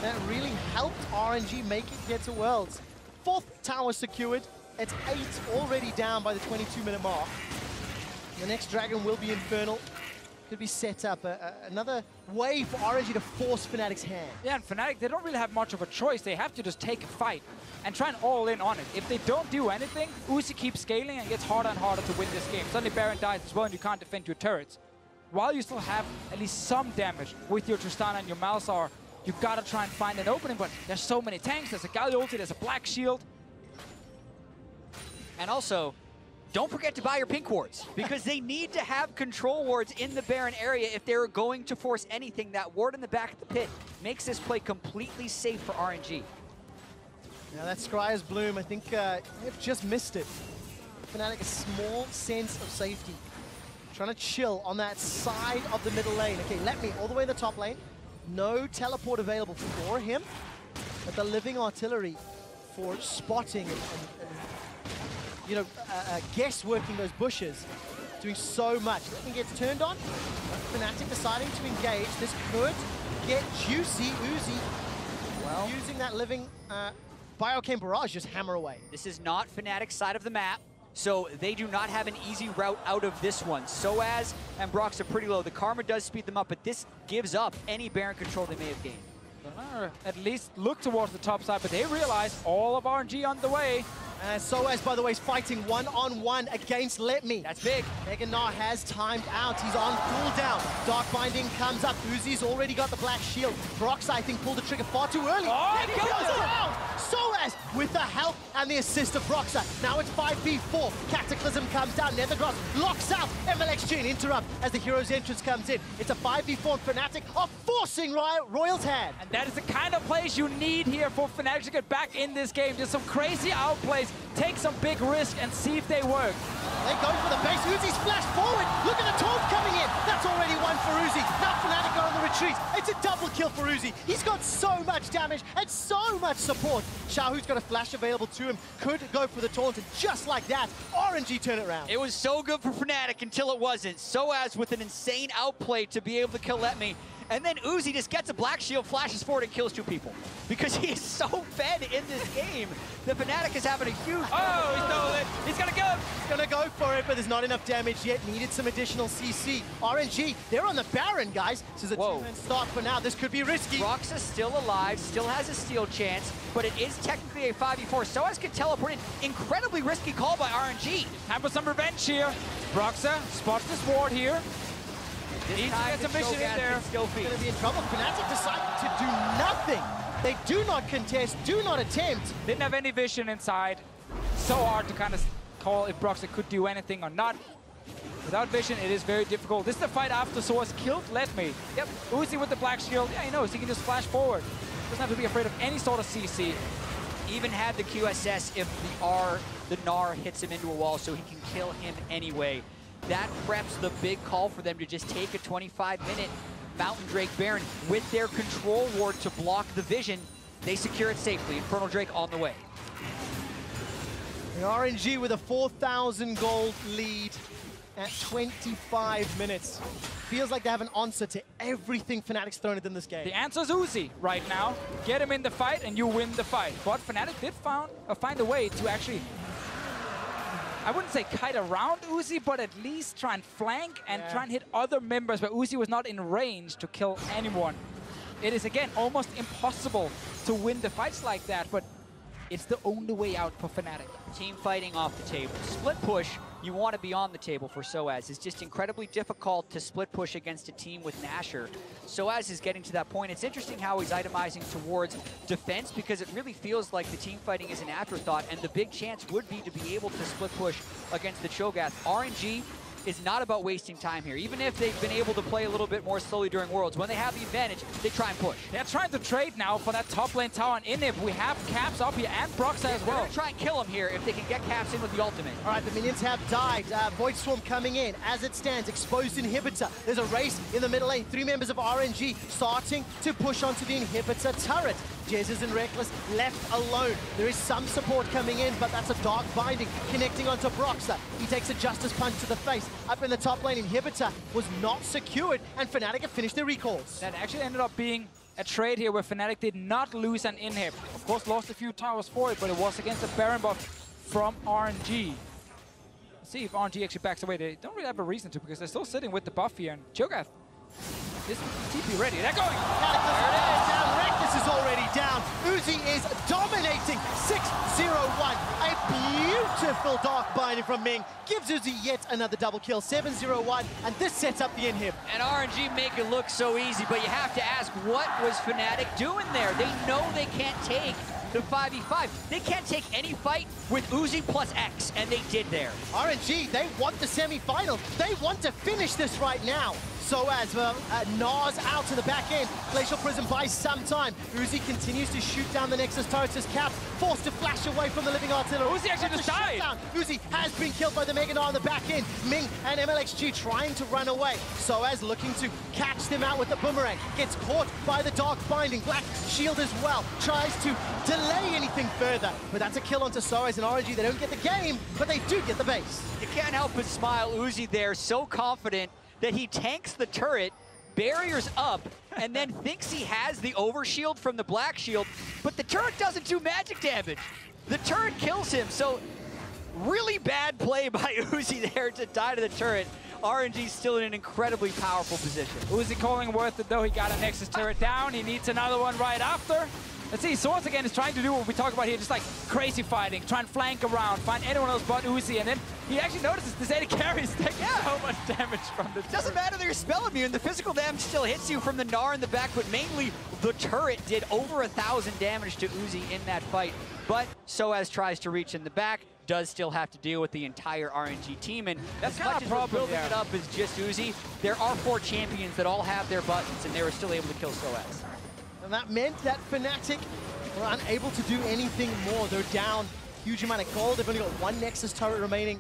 Speaker 2: that really helped RNG make it get to Worlds. 4th tower secured. It's 8 already down by the 22-minute mark. The next dragon will be Infernal. Could be set up another way for RNG to force Fnatic's hand.
Speaker 3: Yeah, and Fnatic, they don't really have much of a choice. They have to just take a fight and try and all in on it. If they don't do anything, Uzi keeps scaling and gets harder and harder to win this game. Suddenly Baron dies as well and you can't defend your turrets. While you still have at least some damage with your Tristana and your Malzahar, you've got to try and find an opening, but there's so many tanks. There's a Galio ulti, there's a black shield.
Speaker 4: And also, don't forget to buy your pink wards, because they need to have control wards in the Baron area if they're going to force anything. That ward in the back of the pit makes this play completely safe for RNG.
Speaker 2: Now that Scryer's Bloom, I think they've just missed it. Fnatic a small sense of safety. Trying to chill on that side of the middle lane. Okay, Letme all the way in the top lane. No teleport available for him, but the living artillery for spotting and you know, guess working those bushes, doing so much. Letme gets turned on. Fnatic deciding to engage. This could get juicy. Uzi, well, using that living Biocane Barrage, just hammer away.
Speaker 4: This is not Fnatic's side of the map, so they do not have an easy route out of this one. Soaz and Brox are pretty low. The Karma does speed them up, but this gives up any Baron control they may have gained.
Speaker 3: At least look towards the top side, but they realize all of RNG on the way.
Speaker 2: Soaz, by the way, is fighting one-on-one against Letme.
Speaker 4: That's big.
Speaker 2: Mega Gnar has timed out. He's on cooldown. Dark Binding comes up. Uzi's already got the black shield. Brox, I think, pulled the trigger far too early.
Speaker 3: Oh,
Speaker 2: he goes down. Soaz with the help and the assist of Broxa. Now it's 5v4. Cataclysm comes down. Nethergross locks out. MLXG and interrupt as the hero's entrance comes in. It's a 5v4 and Fnatic are forcing Royal's hand.
Speaker 3: And that is the kind of plays you need here for Fnatic to get back in this game. Just some crazy outplays. Take some big risk and see if they work.
Speaker 2: They go for the base. Uzi's flashed forward. Look at the taunt coming in. That's already one for Uzi. Now Fnatic are on the retreat. It's a double kill for Uzi. He's got so much damage and so much support. Xiaohu's got a flash available to him. Could go for the taunt, and just like that, RNG turn it around.
Speaker 4: It was so good for Fnatic until it wasn't. Soaz with an insane outplay to be able to kill Letme. And then Uzi just gets a black shield, flashes forward, and kills 2 people. Because he is so fed in this game. The Fnatic is having a huge...
Speaker 3: Oh, he stole it. He's going to go.
Speaker 2: He's going to go for it, but there's not enough damage yet. Needed some additional CC. RNG, they're on the Baron, guys. This is a 2-man start for now. This could be risky.
Speaker 4: Brox is still alive, still has a steal chance, but it is technically a 5v4. Soaz can teleport in. Incredibly risky call by RNG.
Speaker 3: Time for some revenge here. Broxa spots this ward here.
Speaker 4: This time the vision in there. Still
Speaker 2: going to be in trouble. Fnatic decided to do nothing. They do not contest, do not attempt.
Speaker 3: Didn't have any vision inside. So hard to kind of call if Broxa could do anything or not. Without vision, it is very difficult. This is the fight after Soaz killed Letme. Yep, Uzi with the black shield. Yeah, he knows he can just flash forward. Doesn't have to be afraid of any sort of CC.
Speaker 4: Even had the QSS if the Gnar hits him into a wall, so he can kill him anyway. That preps the big call for them to just take a 25-minute Mountain Drake Baron with their control ward to block the vision. They secure it safely. Infernal Drake on the way.
Speaker 2: And RNG with a 4,000 gold lead at 25 minutes. Feels like they have an answer to everything Fnatic's thrown at them this game.
Speaker 3: The answer's Uzi right now. Get him in the fight and you win the fight. But Fnatic did find a way to actually, I wouldn't say kite around Uzi, but at least try and flank and try and hit other members where Uzi was not in range to kill anyone. It is, again, almost impossible to win the fights like that, but it's the only way out for Fnatic.
Speaker 4: Team fighting off the table. Split push, you want to be on the table for Soaz. It's just incredibly difficult to split push against a team with Nashor. Soaz is getting to that point. It's interesting how he's itemizing towards defense because it really feels like the team fighting is an afterthought, and the big chance would be to be able to split push against the Cho'Gath. RNG is not about wasting time here. Even if they've been able to play a little bit more slowly during Worlds, when they have the advantage, they try and push.
Speaker 3: They're trying to trade now for that top lane tower on Inhib. We have Caps up here and Broxa as well.
Speaker 4: They're gonna try and kill him here if they can get Caps in with the ultimate.
Speaker 2: All right, the minions have died. Void Swarm coming in. As it stands, exposed inhibitor. There's a race in the middle lane. 3 members of RNG starting to push onto the inhibitor turret. Jesus and Reckless left alone. There is some support coming in, but that's a dark binding connecting onto Broxa. He takes a Justice Punch to the face. Up in the top lane, inhibitor was not secured, and Fnatic have finished their recalls.
Speaker 3: That actually ended up being a trade here where Fnatic did not lose an inhib. Of course, lost a few towers for it, but it was against a Baron buff from RNG. Let's see if RNG actually backs away. They don't really have a reason to because they're still sitting with the buff here, and Cho'Gath is TP ready. They're going!
Speaker 2: Cataclysm is down. Reckless is already down. Uzi is dominating. 6-0-1. A beautiful dark binding from Ming gives Uzi yet another double kill. 7-0-1, and this sets up the inhib.
Speaker 4: And RNG make it look so easy, but you have to ask, what was Fnatic doing there? They know they can't take the 5v5. They can't take any fight with Uzi plus X, and they did there.
Speaker 2: RNG, they want the semi-final. They want to finish this right now. So as Nas out to the back end, Glacial Prism buys some time. Uzi continues to shoot down the Nexus turrets as Caps forced to flash away from the living artillery.
Speaker 3: Uzi actually just died.
Speaker 2: Uzi has been killed by the Mega Gnar on the back end. Ming and MLXG trying to run away. So as looking to catch them out with the boomerang. Gets caught by the dark binding. Black Shield as well. Tries to delay anything further. But that's a kill onto Soaz and RNG. They don't get the game, but they do get the base.
Speaker 4: You can't help but smile. Uzi there, so confident that he tanks the turret, barriers up, and then thinks he has the overshield from the Black Shield, but the turret doesn't do magic damage. The turret kills him, so really bad play by Uzi there to die to the turret. RNG still in an incredibly powerful position.
Speaker 3: Uzi calling worth it though. He got a Nexus turret down. He needs another one right after. Let's see, Swords again is trying to do what we talk about here, just like crazy fighting, try and flank around, find anyone else but Uzi, and then he actually notices this AD carry is taking so much damage from the turret.
Speaker 4: Doesn't matter that you're spell immune, the physical damage still hits you from the Gnar in the back, but mainly the turret did over 1,000 damage to Uzi in that fight. But Soaz tries to reach in the back, does still have to deal with the entire RNG team, and
Speaker 3: that's
Speaker 4: as much as we're building it up as just Uzi, there are 4 champions that all have their buttons, and they were still able to kill Soaz.
Speaker 2: And that meant that Fnatic were unable to do anything more. They're down a huge amount of gold. They've only got 1 Nexus turret remaining.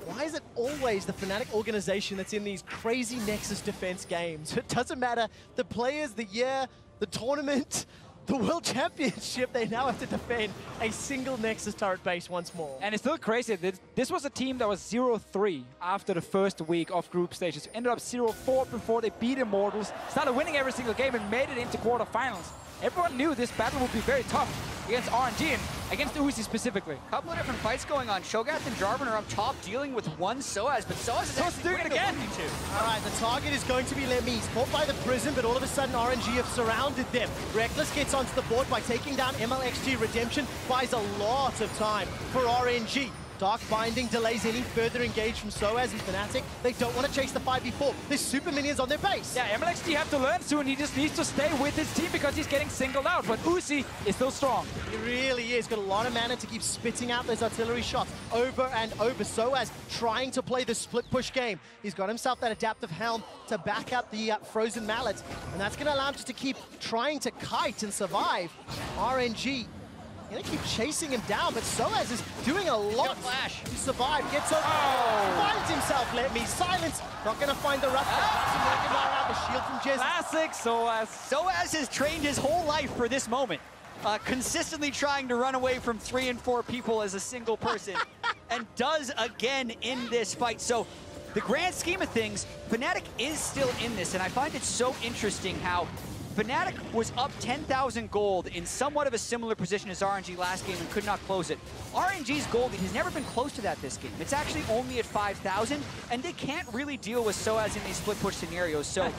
Speaker 2: Why is it always the Fnatic organization that's in these crazy Nexus defense games? It doesn't matter the players, the year, the tournament, the World Championship, they now have to defend a single Nexus turret base once more.
Speaker 3: And it's still crazy. This was a team that was 0-3 after the first week of group stages. Ended up 0-4 before they beat Immortals, started winning every single game and made it into quarterfinals. Everyone knew this battle would be very tough against RNG and against Uzi specifically.
Speaker 4: Couple of different fights going on. Cho'Gath and Jarvan are up top dealing with one Soaz, but Soaz is actually
Speaker 3: doing it again.
Speaker 2: All right, the target is going to be Lemis, caught by the prison, but all of a sudden RNG have surrounded them. Reckless gets onto the board by taking down MLXG. Redemption buys a lot of time for RNG. Dark Binding delays any further engage from Soaz and Fnatic. They don't want to chase the 5v4. There's super minions on their base.
Speaker 3: Yeah, MLXG have to learn soon. He just needs to stay with his team because he's getting singled out. But Uzi is still strong.
Speaker 2: He really is. Got a lot of mana to keep spitting out those artillery shots over and over. Soaz trying to play the split push game. He's got himself that adaptive helm to back up the frozen mallet. And that's going to allow him just to keep trying to kite and survive. RNG Gonna keep chasing him down, but Soaz is doing a lot
Speaker 4: flash
Speaker 2: to survive. Gets over, finds himself, let me silence. Not gonna find the rupture. Out the shield from Jez.
Speaker 3: Classic Soaz.
Speaker 4: Soaz has trained his whole life for this moment. Consistently trying to run away from 3 and 4 people as a single person, and does again in this fight. So the grand scheme of things, Fnatic is still in this, and I find it so interesting how Fnatic was up 10,000 gold in somewhat of a similar position as RNG last game and could not close it. RNG's gold lead has never been close to that this game. It's actually only at 5,000, and they can't really deal with Soaz in these split push scenarios. So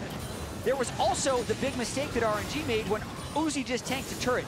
Speaker 4: there was also the big mistake that RNG made when Uzi just tanked a turret.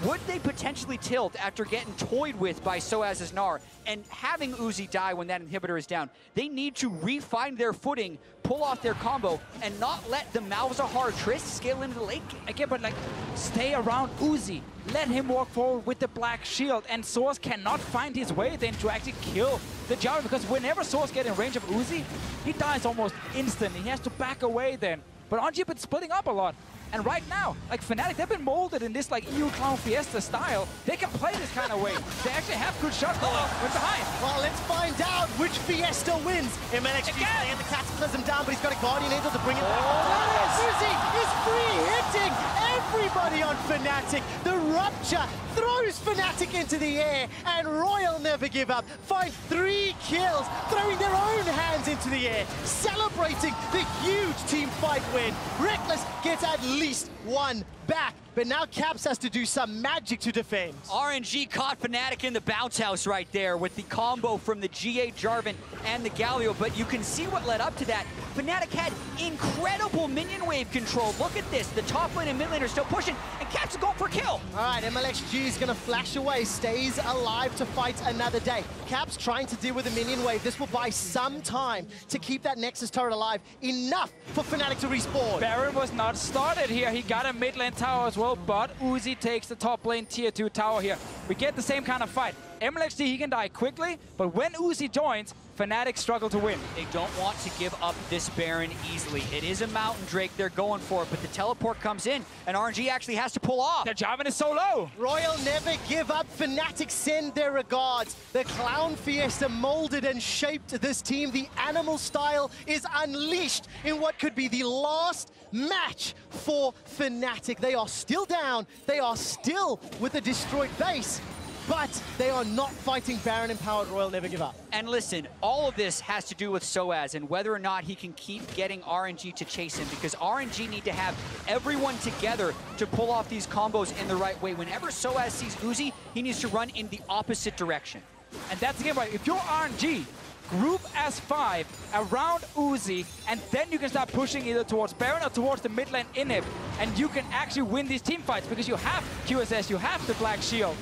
Speaker 4: Would they potentially tilt after getting toyed with by Soaz's Gnar and having Uzi die when that inhibitor is down? They need to refine their footing, pull off their combo, and not let the Malzahar Trist scale into the late game.
Speaker 3: Again, but like, stay around Uzi. Let him walk forward with the black shield, and Source cannot find his way then to actually kill the Jarvan, because whenever Source gets in range of Uzi, he dies almost instantly. He has to back away then. But RNG have been splitting up a lot. And right now, like Fnatic, they've been molded in this like EU Clown Fiesta style. They can play this kind of way. They actually have good shot calling when behind.
Speaker 2: Well, let's find out which Fiesta wins. MLXG laying the Cataclysm down, but he's got a Guardian Angel to bring it back. Uzi is free hitting everybody on Fnatic. The Rupture throws Fnatic into the air, and Royal Never Give Up find 3 kills, throwing their own hands into the air, celebrating the huge team fight win. Reckless gets at least 1 back, but now Caps has to do some magic to defend.
Speaker 4: RNG caught Fnatic in the bounce house right there with the combo from the GA Jarvan and the Galio, but you can see what led up to that. Fnatic had incredible minion wave control. Look at this. The top lane and mid lane are still pushing, and Caps are going for a kill.
Speaker 2: All right, MLXG is going to flash away, stays alive to fight another day. Caps trying to deal with the minion wave. This will buy some time to keep that Nexus turret alive, enough for Fnatic to respawn.
Speaker 3: Baron was not started here. He got a mid lane tower as well, but Uzi takes the top lane tier 2 tower here. We get the same kind of fight. MLXG, he can die quickly, but when Uzi joins, Fnatic struggle to win.
Speaker 4: They don't want to give up this Baron easily. It is a Mountain Drake, they're going for it, but the teleport comes in, and RNG actually has to pull off.
Speaker 3: The Jarvan is so low.
Speaker 2: Royal Never Give Up. Fnatic send their regards. The Clown Fiesta molded and shaped this team. The animal style is unleashed in what could be the last match for Fnatic. They are still down. They are still with a destroyed base, but they are not fighting Baron-empowered Royal Never Give Up.
Speaker 4: And listen, all of this has to do with Soaz and whether or not he can keep getting RNG to chase him, because RNG need to have everyone together to pull off these combos in the right way. Whenever Soaz sees Uzi, he needs to run in the opposite direction.
Speaker 3: And that's again, right. If you're RNG, group as 5 around Uzi, and then you can start pushing either towards Baron or towards the mid lane inhib, and you can actually win these team fights because you have QSS, you have the Black Shield.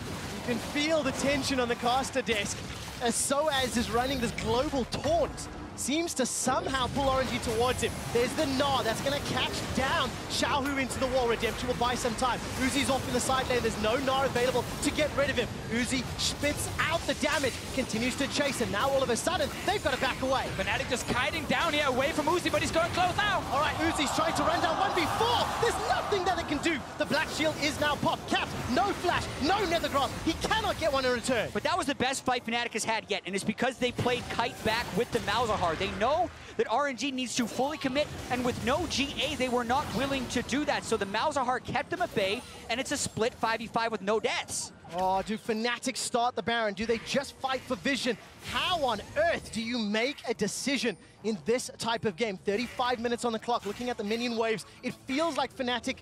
Speaker 2: You can feel the tension on the caster desk as Soaz is running this global taunt. Seems to somehow pull RNG towards him. There's the Gnar that's going to catch down Xiaohu into the wall. Redemption will buy some time. Uzi's off in the side lane. There's no Gnar available to get rid of him. Uzi spits out the damage, continues to chase him. Now all of a sudden, they've got to back away.
Speaker 3: Fnatic just kiting down here away from Uzi, but he's going close now.
Speaker 2: All right, Uzi's trying to run down 1v4. There's nothing that they can do. The Black Shield is now popped. Capped, no flash, no Nethergrass. He cannot get one in return.
Speaker 4: But that was the best fight Fnatic has had yet, and it's because they played kite back with the Malzahar. They know that RNG needs to fully commit, and with no GA, they were not willing to do that. So the Malzahar kept them at bay, and it's a split 5v5 with no deaths.
Speaker 2: Oh, do Fnatic start the Baron? Do they just fight for vision? How on earth do you make a decision in this type of game? 35 minutes on the clock, looking at the minion waves. It feels like Fnatic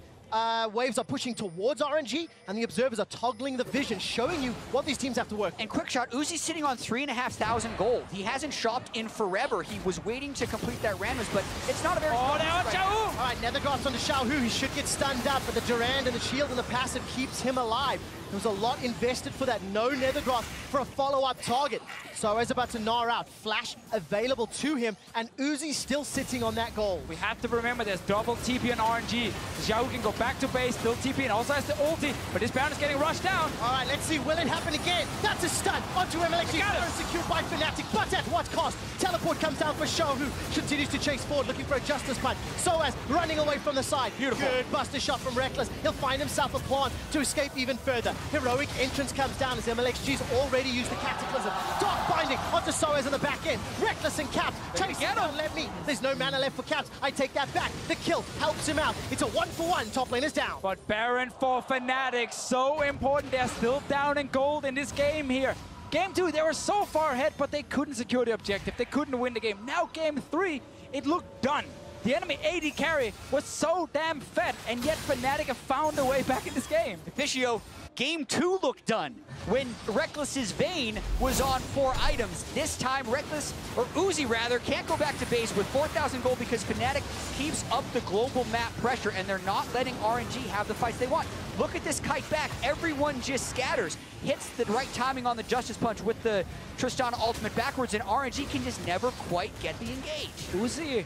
Speaker 2: waves are pushing towards RNG, and the observers are toggling the vision, showing you what these teams have to work.
Speaker 4: And quick shot, Uzi's sitting on 3,500 gold. He hasn't shopped in forever. He was waiting to complete that randoms, but it's not a very...
Speaker 3: Oh, now Xiaohu!
Speaker 2: All right, Nethergrass onto Xiaohu. He should get stunned up, but the Durand and the shield and the passive keeps him alive. There was a lot invested for that. No Nethergrass for a follow-up target. Soaz about to Gnar out. Flash available to him, and Uzi still sitting on that gold.
Speaker 3: We have to remember there's double TP on RNG. Xiaohu can go back to base, still TP, and also has the ulti, but this Baron is getting rushed down.
Speaker 2: All right, let's see, will it happen again? That's a stun onto MLXG, Baron secured by Fnatic, but at what cost? Teleport comes down for Shao, who continues to chase forward, looking for a Justice Punch. Soaz running away from the side.
Speaker 3: Beautiful.
Speaker 2: Good buster shot from Reckless. He'll find himself a pawn to escape even further. Heroic entrance comes down as MLXG's already used the Cataclysm. Dark binding onto Soaz on the back end. Reckless and Caps chasing down Let Me. There's no mana left for Caps. I take that back. The kill helps him out. It's a 1-for-1. Top lane is down.
Speaker 3: But Baron for Fnatic, so important. They're still down in gold in this game here. Game 2, they were so far ahead, but they couldn't secure the objective. They couldn't win the game. Now game 3, it looked done. The enemy AD carry was so damn fed, and yet Fnatic have found a way back in this game.
Speaker 4: Officio, game 2 looked done when Reckless's Vayne was on 4 items. This time Reckless, or Uzi rather, can't go back to base with 4,000 gold because Fnatic keeps up the global map pressure and they're not letting RNG have the fights they want. Look at this kite back. Everyone just scatters. Hits the right timing on the Justice Punch with the Tristana ultimate backwards, and RNG can just never quite get the engage.
Speaker 3: Uzi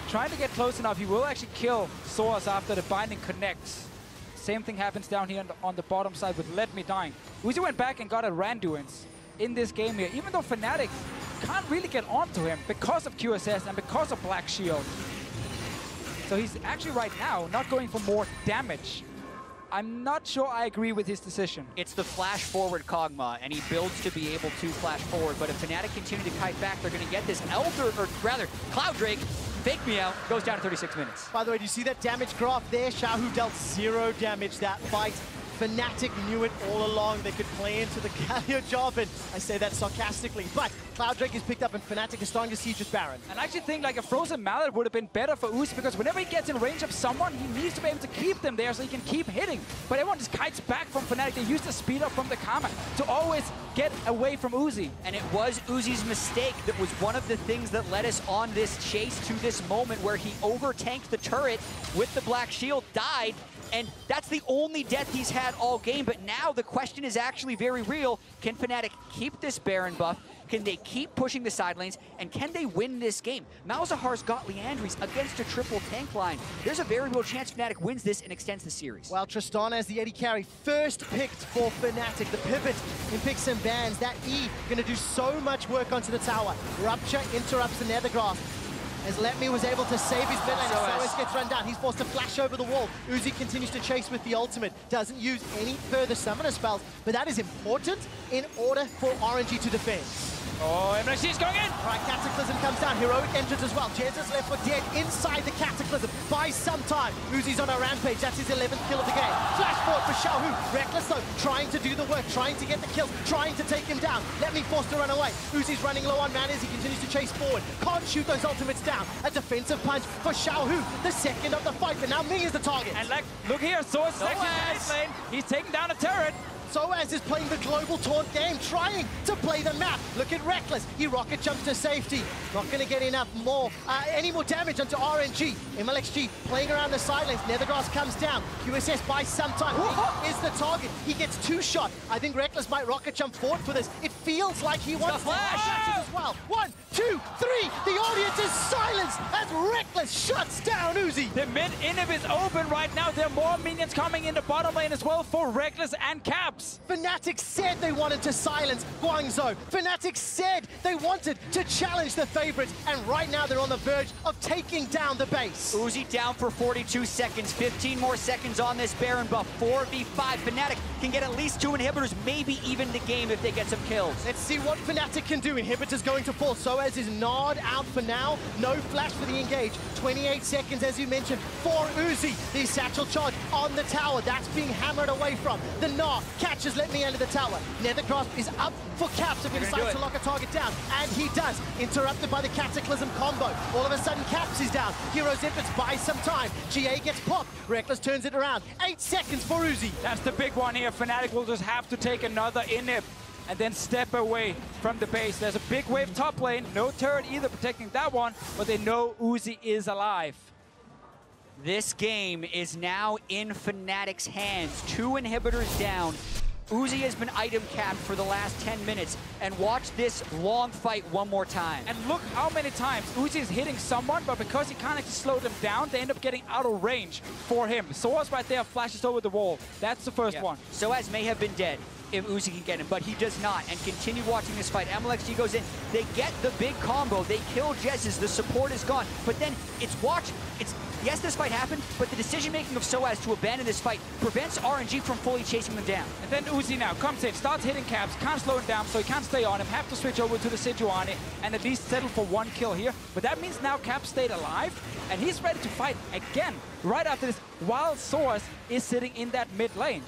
Speaker 3: trying to get close enough. He will actually kill Soaz after the binding connects. Same thing happens down here on the bottom side with Let Me dying. Uzi went back and got a Randuin's in this game here, even though Fnatic can't really get onto him because of QSS and because of Black Shield. So he's actually right now not going for more damage. I'm not sure I agree with his decision.
Speaker 4: It's the flash forward Kog'Maw, and he builds to be able to flash forward. But if Fnatic continue to kite back, they're going to get this Elder, or rather, Cloud Drake, fake me out, goes down to 36 minutes.
Speaker 2: By the way, do you see that damage graph there? Xiaohu dealt 0 damage that fight. Fnatic knew it all along. They could play into the Galio job, and I say that sarcastically. But Cloud Drake is picked up, and Fnatic is starting to siege with Baron.
Speaker 3: And I actually think like a Frozen Mallet would have been better for Uzi, because whenever he gets in range of someone, he needs to be able to keep them there so he can keep hitting. But everyone just kites back from Fnatic. They use the speed up from the Karma to always get away from Uzi.
Speaker 4: And it was Uzi's mistake that was one of the things that led us on this chase to this moment where he over-tanked the turret with the Black Shield, died, and that's the only death he's had all game. But now the question is actually very real. Can Fnatic keep this Baron buff? Can they keep pushing the side lanes? And can they win this game? Malzahar's got Liandry's against a triple tank line. There's a very real chance Fnatic wins this and extends the series.
Speaker 2: Well, Tristana as the AD carry, first picked for Fnatic. The pivot in picks and bans. That E going to do so much work onto the tower. Rupture interrupts the Nethergrass. As Let Me was able to save his mid lane, Soaz gets run down. He's forced to flash over the wall. Uzi continues to chase with the ultimate. Doesn't use any further summoner spells, but that is important in order for RNG to defend.
Speaker 3: Oh, MLXG is going in!
Speaker 2: All right, Cataclysm comes down. Heroic entrance as well. Jez is left for dead inside the Cataclysm. Buys some time. Uzi's on a rampage. That's his 11th kill of the game. Flash forward for Xiaohu. Reckless though, trying to do the work, trying to get the kills, trying to take him down. Let Me forced to run away. Uzi's running low on mana as he continues to chase forward. Can't shoot those ultimates down. A defensive punch for Xiaohu, the second of the fight, but now Ming is the target.
Speaker 3: And like, look here, Soaz is actually in the lane. He's taking down a turret.
Speaker 2: Soaz is playing the global taunt game, trying to play the map. Look at Reckless. He rocket jumps to safety. Not going to get enough more, any more damage onto RNG. MLXG playing around the side lanes. Nethergrass comes down. QSS buys some time. He is the target. He gets 2 shot. I think Reckless might rocket jump forward for this. It feels like he wants to flash as well. 1, 2, 3. The audience is silenced as Reckless shuts down Uzi.
Speaker 3: The mid inhib is open right now. There are more minions coming in the bottom lane as well for Reckless and Caps.
Speaker 2: Fnatic said they wanted to silence Guangzhou. Fnatic said they wanted to challenge the favorites, and right now they're on the verge of taking down the base.
Speaker 4: Uzi down for 42 seconds, 15 more seconds on this Baron buff, 4v5. Fnatic can get at least 2 inhibitors, maybe even the game if they get some kills.
Speaker 2: Let's see what Fnatic can do. Inhibitor's going to fall. Soaz is gnawed out for now. No flash for the engage. 28 seconds, as you mentioned, for Uzi. The satchel charge on the tower. That's being hammered away from. The gnaw catches Let Me under the tower. Nethergrass is up for Caps if he decides to lock a target down. And he does. Interrupted by the Cataclysm combo. All of a sudden, Caps is down. Heroes Infants buys some time. GA gets popped. Reckless turns it around. 8 seconds for Uzi.
Speaker 3: That's the big one here. Fnatic will just have to take another inhib and then step away from the base. There's a big wave top lane. No turret either protecting that one, but they know Uzi is alive.
Speaker 4: This game is now in Fnatic's hands. 2 inhibitors down. Uzi has been item capped for the last 10 minutes, and watch this long fight one more time.
Speaker 3: And look how many times Uzi is hitting someone, but because he can't actually slow them down, they end up getting out of range for him. Soaz right there flashes over the wall. That's the first one.
Speaker 4: Soaz may have been dead if Uzi can get him, but he does not. And continue watching this fight. MLXG goes in. They get the big combo. They kill Jez's. The support is gone. But then it's yes, this fight happened, but the decision-making of Soaz to abandon this fight prevents RNG from fully chasing them down.
Speaker 3: And then Uzi now comes in, starts hitting caps, can't slow him down, so he can't stay on him, have to switch over to the Sejuani and at least settle for one kill here. But that means now Cap stayed alive, and he's ready to fight again right after this, while Soaz is sitting in that mid lane.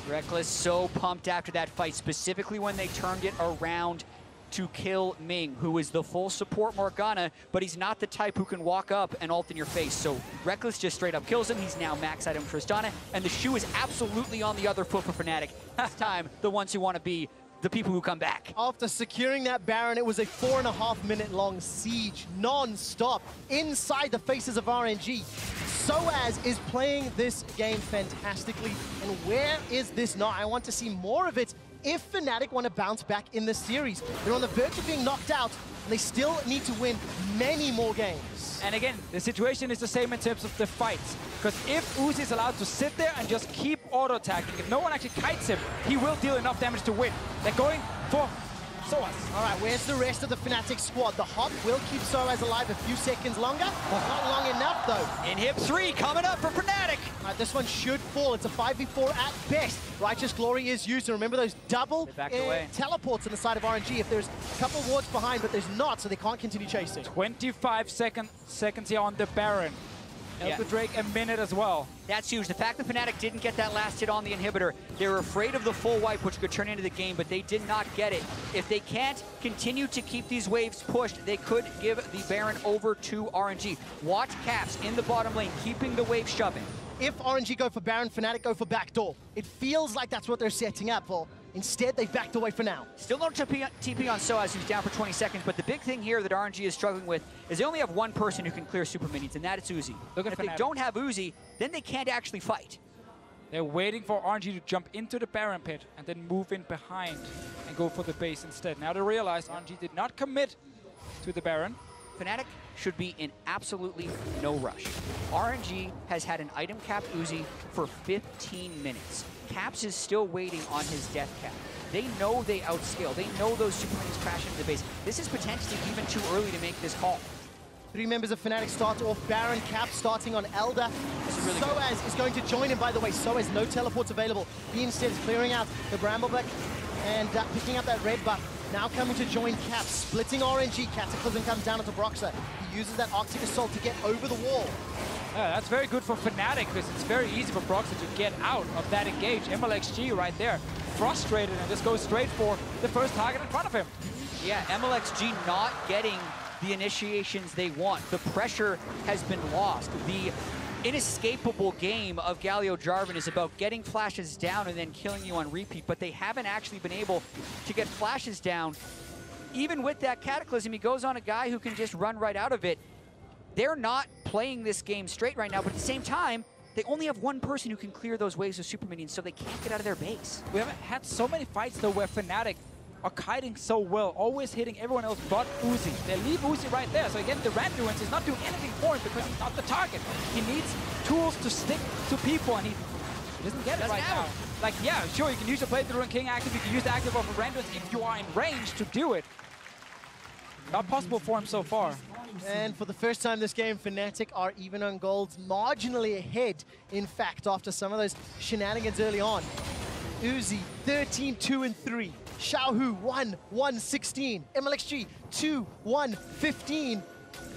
Speaker 4: Reckless so pumped after that fight, specifically when they turned it around to kill Ming, who is the full support Morgana, but he's not the type who can walk up and ult in your face. So Reckless just straight up kills him. He's now max item Tristana, and the shoe is absolutely on the other foot for Fnatic. This time, the ones who want to be the people who come back.
Speaker 2: After securing that Baron, it was a 4.5 minute long siege, non-stop, inside the faces of RNG. Soaz is playing this game fantastically, and where is this not? I want to see more of it if Fnatic want to bounce back in this series. They're on the verge of being knocked out, and they still need to win many more games.
Speaker 3: And again, the situation is the same in terms of the fights. Because if Uzi is allowed to sit there and just keep auto-attacking, if no one actually kites him, he will deal enough damage to win. They're going for Soaz.
Speaker 2: All right, where's the rest of the Fnatic squad? The hop will keep Soaz alive a few seconds longer. Not long enough, though.
Speaker 4: Inhib 3 coming up for Fnatic.
Speaker 2: All right, this one should fall. It's a 5v4 at best. Righteous Glory is used, and remember those double teleports on the side of RNG. If there's a couple wards behind, but there's not, so they can't continue chasing.
Speaker 3: 25 seconds here on the Baron. Elder Drake a minute as well.
Speaker 4: That's huge. The fact that Fnatic didn't get that last hit on the inhibitor, they were afraid of the full wipe, which could turn into the game, but they did not get it. If they can't continue to keep these waves pushed, they could give the Baron over to RNG. Watch Caps in the bottom lane, keeping the wave shoving.
Speaker 2: If RNG go for Baron, Fnatic go for backdoor. It feels like that's what they're setting up for. Instead, they've backed away for now.
Speaker 4: Still no TP on Soaz, who's down for 20 seconds, but the big thing here that RNG is struggling with is they only have one person who can clear super minions, and that is Uzi.
Speaker 3: Look at
Speaker 4: if they don't have Uzi, then they can't actually fight.
Speaker 3: They're waiting for RNG to jump into the Baron pit and then move in behind and go for the base instead. Now they realize RNG did not commit to the Baron.
Speaker 4: Fnatic should be in absolutely no rush. RNG has had an item cap Uzi for 15 minutes. Caps is still waiting on his death cap. They know they outscale. They know those super minions crash into the base. This is potentially even too early to make this call.
Speaker 2: 3 members of Fnatic start off. Baron, Cap starting on Elder.
Speaker 4: Really
Speaker 2: Soaz is going to join him, by the way. Soaz, no teleports available. He instead is clearing out the Brambleback and picking up that red buff. Now coming to join Cap, splitting RNG. Cataclysm comes down onto Broxah. He uses that Arctic Assault to get over the wall.
Speaker 3: Yeah, that's very good for Fnatic because it's very easy for Broxah to get out of that engage. MLXG right there, frustrated, and just goes straight for the first target in front of him.
Speaker 4: Yeah, MLXG not getting the initiations they want. The pressure has been lost. The inescapable game of Galio Jarvan is about getting flashes down and then killing you on repeat, but they haven't actually been able to get flashes down. Even with that Cataclysm, he goes on a guy who can just run right out of it. They're not playing this game straight right now, but at the same time, they only have one person who can clear those waves of super minions, so they can't get out of their base.
Speaker 3: We haven't had so many fights, though, where Fnatic are kiting so well, always hitting everyone else but Uzi. They leave Uzi right there, so again, the Randuins is not doing anything for him because he's not the target. He needs tools to stick to people, and he doesn't get it right now. Like, yeah, sure, you can use the Playthrough and King active, you can use the active of a Randuins if you are in range to do it. Not possible for him so far.
Speaker 2: And for the first time this game, Fnatic are even on golds, marginally ahead, in fact, after some of those shenanigans early on. Uzi, 13-2-3. Xiaohu, 1-1-16. MLXG, 2-1-15.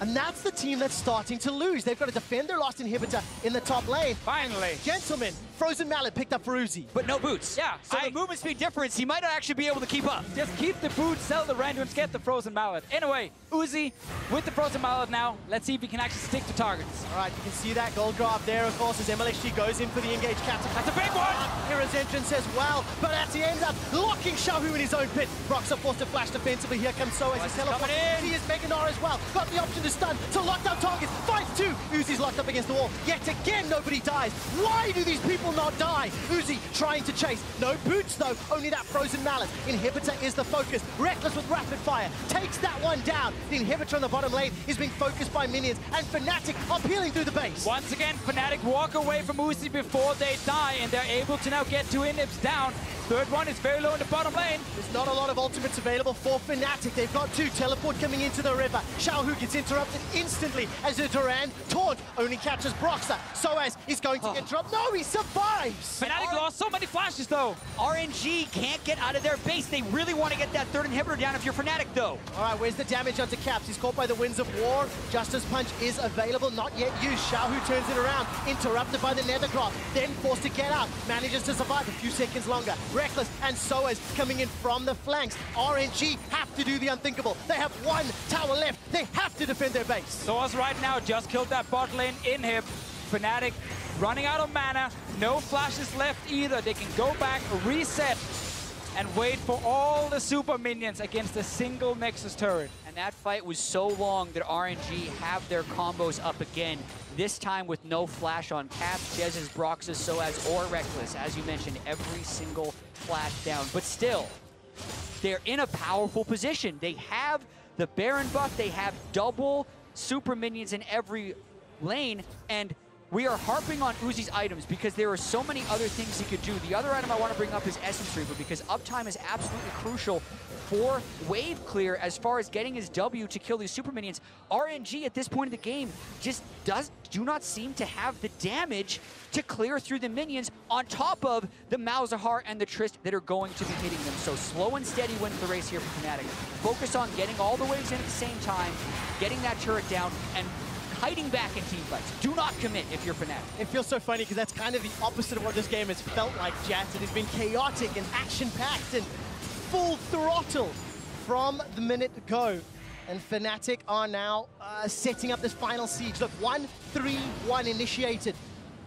Speaker 2: And that's the team that's starting to lose. They've got to defend their last inhibitor in the top lane.
Speaker 3: Finally.
Speaker 2: Gentlemen, Frozen Mallet picked up for Uzi.
Speaker 4: But no boots.
Speaker 3: Yeah.
Speaker 4: So the movement speed difference, he might not actually be able to keep up.
Speaker 3: Just keep the boots, sell the Randuins, get the Frozen Mallet. Anyway, Uzi with the Frozen Mallet now. Let's see if he can actually stick to targets.
Speaker 2: All right, you can see that gold grab there, of course, as MLXG goes in for the engaged captain.
Speaker 3: That's a big one!
Speaker 2: Hera's entrance as well, but Ati ends up locking Xiaohu in his own pit. Broxah forced to flash defensively. Here comes Soaz. He's teleporting. He is Mega Gnar as well. Got the option to stun, to lock down targets. 5-2. Uzi's locked up against the wall. Yet again, nobody dies. Why do these people will not die. Uzi trying to chase. No boots though, only that frozen mallet. Inhibitor is the focus. Reckless with rapid fire. Takes that one down. The Inhibitor on the bottom lane is being focused by minions. And Fnatic are peeling through the base.
Speaker 3: Once again, Fnatic walk away from Uzi before they die, and they're able to now get two inhibs down. Third one is very low in the bottom lane.
Speaker 2: There's not a lot of ultimates available for Fnatic. They've got two. Teleport coming into the river. Xiaohu gets interrupted instantly as the Duran taunt only catches Broxah. Soaz is going to get dropped. No, he survives!
Speaker 3: Fnatic lost so many flashes though.
Speaker 4: RNG can't get out of their base. They really want to get that third inhibitor down if you're Fnatic though.
Speaker 2: All right, where's the damage onto Caps? He's caught by the Winds of War. Justice Punch is available, not yet used. Xiaohu turns it around, interrupted by the Nethercroft, then forced to get out, manages to survive a few seconds longer. Reckless and Soaz coming in from the flanks. RNG have to do the unthinkable. They have one tower left. They have to defend their base.
Speaker 3: Soaz right now just killed that bot lane inhib. Fnatic running out of mana. No flashes left either. They can go back, reset, and wait for all the super minions against a single Nexus turret.
Speaker 4: And that fight was so long that RNG have their combos up again. This time with no flash on Caps, Jez's, Brox's, Soaz, or Reckless. As you mentioned, every single flash down. But still, they're in a powerful position. They have the Baron buff, they have double super minions in every lane, and we are harping on Uzi's items because there are so many other things he could do. The other item I want to bring up is Essence Reaver because uptime is absolutely crucial for wave clear as far as getting his W to kill these super minions. RNG at this point in the game just do not seem to have the damage to clear through the minions on top of the Malzahar and the Trist that are going to be hitting them. So slow and steady wins the race here for Fnatic. Focus on getting all the waves in at the same time, getting that turret down, and hiding back in team fights. Do not commit if you're Fnatic.
Speaker 2: It feels so funny because that's kind of the opposite of what this game has felt like, Jats. It has been chaotic and action-packed and full throttle from the minute go. And Fnatic are now setting up this final siege. Look, 1-3-1 initiated.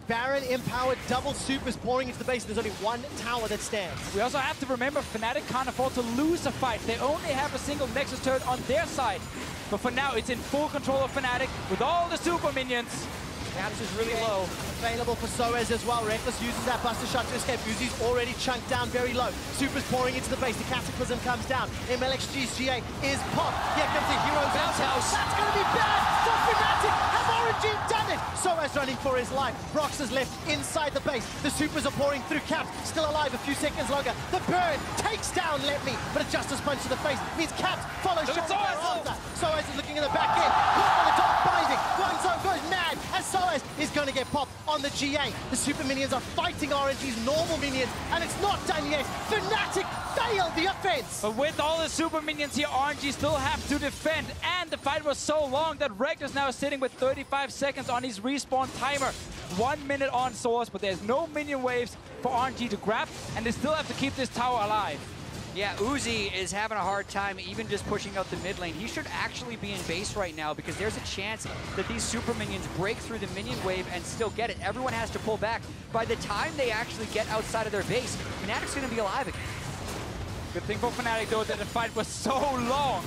Speaker 2: Baron empowered, double supers pouring into the base. There's only one tower that stands.
Speaker 3: We also have to remember Fnatic can't afford to lose a fight. They only have a single Nexus turret on their side. But for now, it's in full control of Fnatic with all the super minions.
Speaker 2: Caps is really low. Available for Soaz as well. Reckless uses that Buster Shot to escape. Uzi's already chunked down very low. Super's pouring into the base. The Cataclysm comes down. MLXG's GA is popped. Here comes the Hero's Outhouse. That's going to be bad for Fnatic. Have RNG done it? Soaz running for his life. Brox is left inside the base. The Supers are pouring through. Caps still alive a few seconds longer. The burn takes down Let Me, but a Justice Punch to the face means Caps follows short thereafter. Soaz is looking in the back end. Caught by the top binding. One zone goes mad as Soaz is going to get popped on the GA. The super minions are fighting RNG's normal minions, and it's not done yet. Fnatic failed the offense.
Speaker 3: But with all the super minions here, RNG still have to defend, and the fight was so long that Reckless now is sitting with 35 seconds on his respawn timer. 1 minute on source, but there's no minion waves for RNG to grab, and they still have to keep this tower alive.
Speaker 4: Yeah, Uzi is having a hard time even just pushing out the mid lane. He should actually be in base right now because there's a chance that these super minions break through the minion wave and still get it. Everyone has to pull back. By the time they actually get outside of their base, Fnatic's going to be alive again.
Speaker 3: Good thing for Fnatic though that the fight was so long.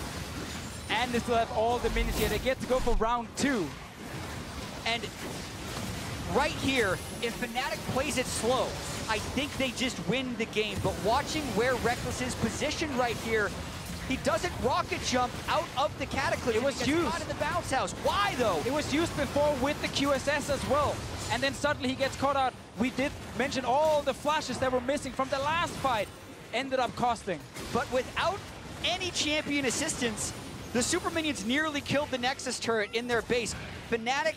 Speaker 3: And they still have all the minions here. They get to go for round 2.
Speaker 4: And right here, if Fnatic plays it slow, I think they just win the game. But watching where Reckless is positioned right here, he doesn't rocket jump out of the Cataclysm.
Speaker 3: It was used.
Speaker 4: Caught in the bounce house. Why though?
Speaker 3: It was used before with the QSS as well. And then suddenly he gets caught out. We did mention all the flashes that were missing from the last fight. Ended up costing.
Speaker 4: But without any champion assistance, the super minions nearly killed the Nexus turret in their base. Fnatic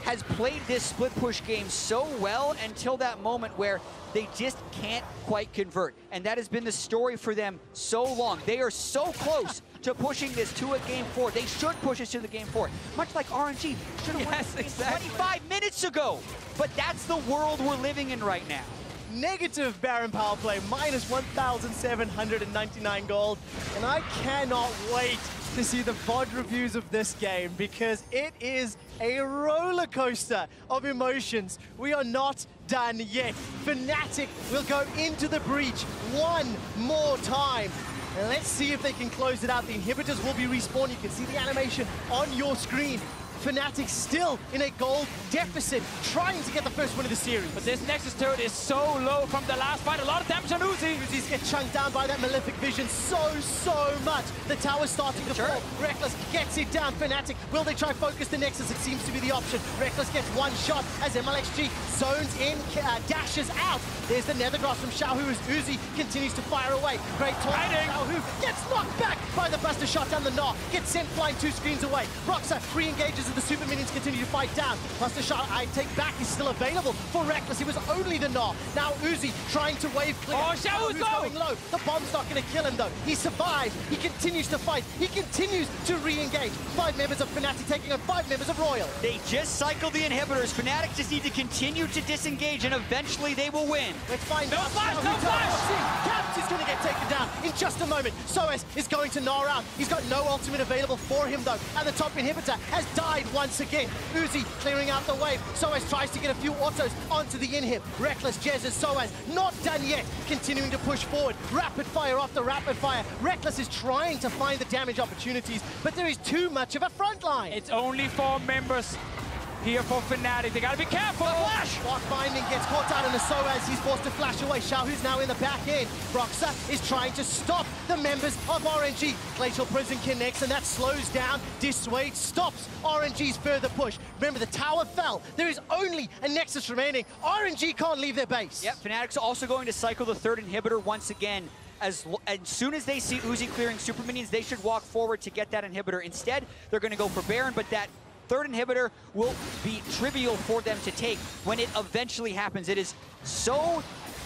Speaker 4: has played this split push game so well until that moment where they just can't quite convert. And that has been the story for them so long. They are so close to pushing this to a game 4. They should push us to the game 4. Much like RNG should have won
Speaker 3: exactly.
Speaker 4: 25 minutes ago. But that's the world we're living in right now.
Speaker 2: Negative Baron power play, minus 1,799 gold. And I cannot wait to see the VOD reviews of this game because it is a roller coaster of emotions. We are not done yet. Fnatic will go into the breach one more time. And let's see if they can close it out. The inhibitors will be respawned. You can see the animation on your screen. Fnatic still in a gold deficit, trying to get the first win of the series.
Speaker 3: But this Nexus turret is so low from the last fight. A lot of damage on Uzi.
Speaker 2: Uzi's get chunked down by that Malefic Vision so much. The tower's starting to fall. Reckless gets it down. Fnatic, will they try focus the Nexus? It seems to be the option. Reckless gets one shot as MLXG zones in, dashes out. There's the Nether Grass from Xiaohu as Uzi continues to fire away. Great taunt. Xiaohu gets knocked back by the Buster shot down the Gnar. Gets sent flying 2 screens away. Roxa re-engages as the super minions continue to fight down. Buster shot, I take back, is still available for Reckless. It was only the Gnar. Now Uzi trying to wave clear.
Speaker 3: Oh, Xiaohu's
Speaker 2: going low. The bomb's not going to kill him though. He survives. He continues to fight. He continues to re-engage. 5 members of Fnatic taking on 5 members of Royal.
Speaker 4: They just cycled the inhibitors. Fnatic just need to continue to disengage, and eventually they will win.
Speaker 2: Let's find out.
Speaker 3: No flash!
Speaker 2: Caps is going to get taken down in just a moment. Soaz is going to Gnar out. He's got no ultimate available for him though. And the top inhibitor has died once again. Uzi clearing out the wave. Soaz tries to get a few autos onto the inhib. Reckless, Jez and Soaz not done yet. Continuing to push forward. Rapid fire after rapid fire. Reckless is trying to find the damage opportunities, but there is too much of a front line.
Speaker 3: It's only 4 members here for Fnatic. They gotta be careful.
Speaker 2: Flash! Lock binding gets caught out in the Soaz. He's forced to flash away. Xiaohu's now in the back end. Roxa is trying to stop the members of RNG. Glacial Prison connects, and that slows down, dissuades, stops RNG's further push. Remember, the tower fell. There is only a Nexus remaining. RNG can't leave their base.
Speaker 4: Yep, Fnatic's also going to cycle the 3rd inhibitor once again. As soon as they see Uzi clearing super minions, they should walk forward to get that inhibitor. Instead, they're going to go for Baron, but that 3rd inhibitor will be trivial for them to take when it eventually happens. It is so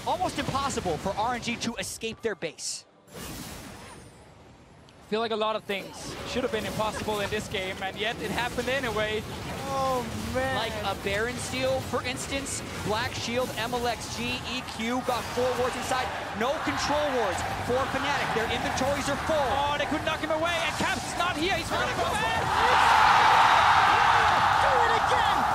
Speaker 4: almost impossible for RNG to escape their base.
Speaker 3: I feel like a lot of things should have been impossible in this game, and yet it happened anyway.
Speaker 2: Oh, man.
Speaker 4: Like a Baron steal, for instance. Black Shield, MLXG, EQ got 4 wards inside. No control wards for Fnatic. Their inventories are full.
Speaker 3: Oh, they couldn't knock him away, and Caps is not here. He's running away.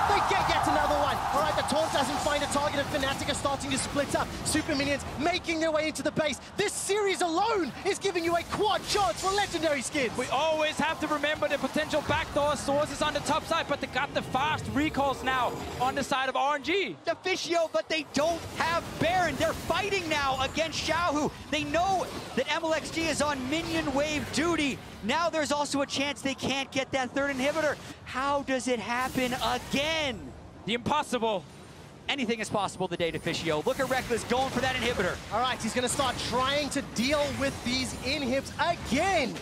Speaker 2: They get yet another one. All right, the taunt doesn't find a target, and Fnatic are starting to split up. Super minions making their way into the base. This series alone is giving you a quad chance for legendary skins.
Speaker 3: We always have to remember the potential backdoor sources on the top side, but they got the fast recalls now on the side of RNG.
Speaker 4: Officio, but they don't have Baron. They're fighting now against Xiaohu. They know that MLXG is on minion wave duty. Now there's also a chance they can't get that 3rd inhibitor. How does it happen again?
Speaker 3: The impossible.
Speaker 4: Anything is possible the day to Officio. Look at Reckless going for that inhibitor.
Speaker 2: All right, he's going to start trying to deal with these inhibs again.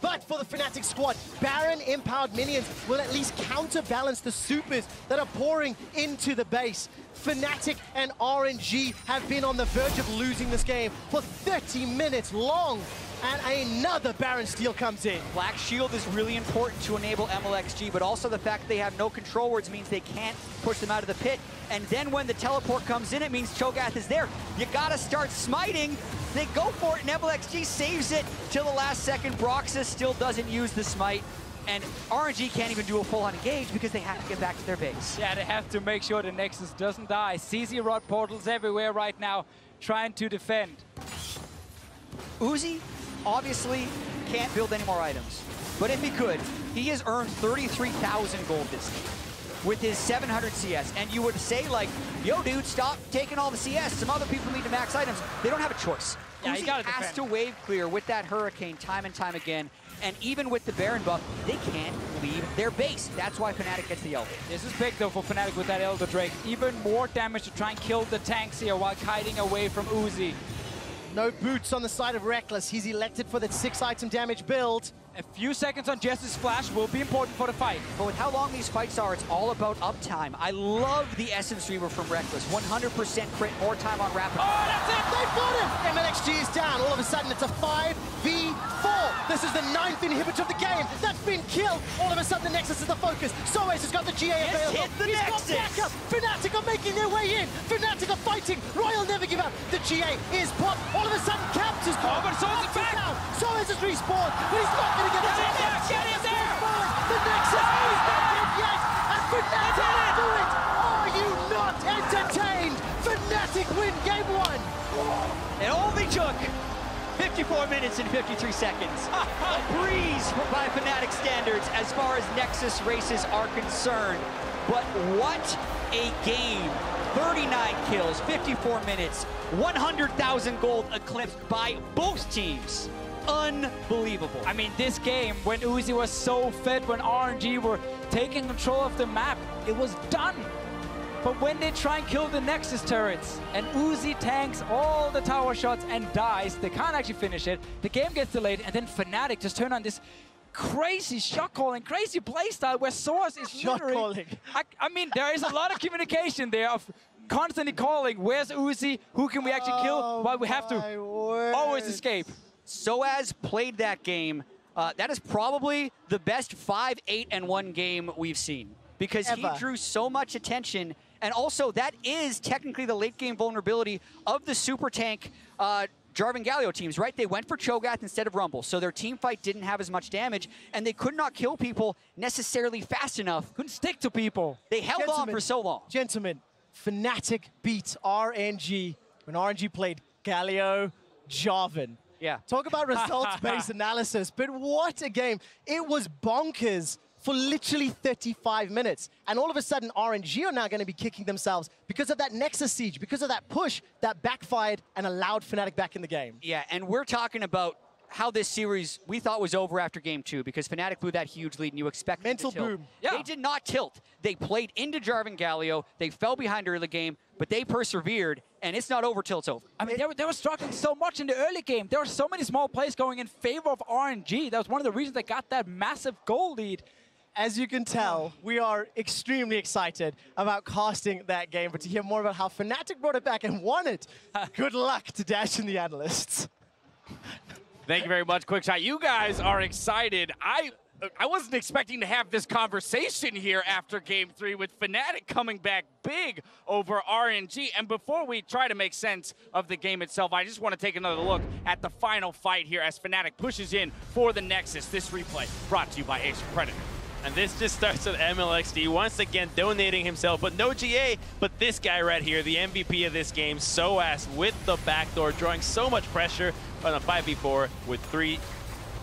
Speaker 2: But for the Fnatic squad, Baron-empowered minions will at least counterbalance the supers that are pouring into the base. Fnatic and RNG have been on the verge of losing this game for 30 minutes long. And another Baron steal comes in.
Speaker 4: Black Shield is really important to enable MLXG, but also the fact that they have no control wards means they can't push them out of the pit. And then when the teleport comes in, it means Cho'Gath is there. You gotta start smiting. They go for it, and MLXG saves it till the last second. Broxus still doesn't use the smite. And RNG can't even do a full-on engage because they have to get back to their base.
Speaker 3: Yeah, they have to make sure the Nexus doesn't die. CZ Rod portals everywhere right now, trying to defend.
Speaker 4: Uzi obviously can't build any more items, but if he could, he has earned 33,000 gold this game with his 700 CS. And you would say, like, yo, dude, stop taking all the CS. Some other people need to max items. They don't have a choice.
Speaker 3: Yeah,
Speaker 4: Uzi has to wave clear with that Hurricane time and time again. And even with the Baron buff, they can't leave their base. That's why Fnatic gets the Elder.
Speaker 3: This is big, though, for Fnatic with that Elder Drake. Even more damage to try and kill the tanks here while hiding away from Uzi.
Speaker 2: No boots on the side of Reckless. He's elected for that 6-item damage build.
Speaker 3: A few seconds on Jess's flash will be important for the fight.
Speaker 4: But with how long these fights are, it's all about uptime. I love the Essence Reaver from Reckless. 100% crit, more time on rapid.
Speaker 3: Oh, that's it!
Speaker 2: They've got him! MLXG is down. All of a sudden, it's a 5v4. This is the 9th inhibitor of the game. That's been killed. All of a sudden, the Nexus is the focus. Soaz has got the GA available.
Speaker 4: Hit the Nexus.
Speaker 2: Got backup. Fnatic are making their way in. Fnatic are fighting. Royal never give up. The GA is popped. All of a sudden, Caps is popped.
Speaker 3: Oh, but Soaz is back.
Speaker 2: Down. Soaz is respawned, but he's not going to get the GA.
Speaker 3: Get in there!
Speaker 2: The Nexus is not dead yet, and Fnatic do it! Are you not entertained? Fnatic win game 1!
Speaker 4: It only took 54 minutes and 53 seconds. A breeze by Fnatic standards as far as Nexus races are concerned. But what a game. 39 kills, 54 minutes, 100,000 gold eclipsed by both teams. Unbelievable.
Speaker 3: I mean, this game, when Uzi was so fit, when RNG were taking control of the map, it was done. But when they try and kill the Nexus turrets, and Uzi tanks all the tower shots and dies, they can't actually finish it. The game gets delayed, and then Fnatic just turn on this crazy shot calling, crazy playstyle where Source is
Speaker 2: Shot calling.
Speaker 3: I mean, there is a lot of communication there of constantly calling, where's Uzi, who can we actually kill, but we have to always escape.
Speaker 4: Soaz played that game. That is probably the best 5-8-1 game we've seen because he drew so much attention. And also, that is technically the late game vulnerability of the super tank Jarvan Galio teams, right? They went for Cho'Gath instead of Rumble, so their team fight didn't have as much damage, and they could not kill people necessarily fast enough.
Speaker 3: Couldn't stick to people.
Speaker 4: They held on for so long.
Speaker 2: Gentlemen, Fnatic beat RNG when RNG played Galio, Jarvan.
Speaker 4: Yeah.
Speaker 2: Talk about results-based analysis, but what a game. It was bonkers for literally 35 minutes. And all of a sudden, RNG are now going to be kicking themselves because of that Nexus siege, because of that push that backfired and allowed Fnatic back in the game.
Speaker 4: Yeah, and we're talking about how this series we thought was over after game 2 because Fnatic blew that huge lead and you expect
Speaker 2: mental
Speaker 4: them to tilt.
Speaker 2: boom.
Speaker 3: Yeah.
Speaker 4: They did not tilt. They played into Jarvan Galio. They fell behind early game, but they persevered, and it's not over till it's over.
Speaker 3: I mean, they were struggling so much in the early game. There were so many small plays going in favor of RNG. That was one of the reasons they got that massive goal lead.
Speaker 2: As you can tell, we are extremely excited about casting that game, but to hear more about how Fnatic brought it back and won it, good luck to Dash and the analysts.
Speaker 5: Thank you very much, Quickshot. You guys are excited. I wasn't expecting to have this conversation here after Game 3 with Fnatic coming back big over RNG. And before we try to make sense of the game itself, I just want to take another look at the final fight here as Fnatic pushes in for the Nexus. This replay brought to you by Ace Predator.
Speaker 6: And this just starts with MLXD once again donating himself, but no GA. But this guy right here, the MVP of this game, Soaz with the backdoor, drawing so much pressure on a 5v4 with 3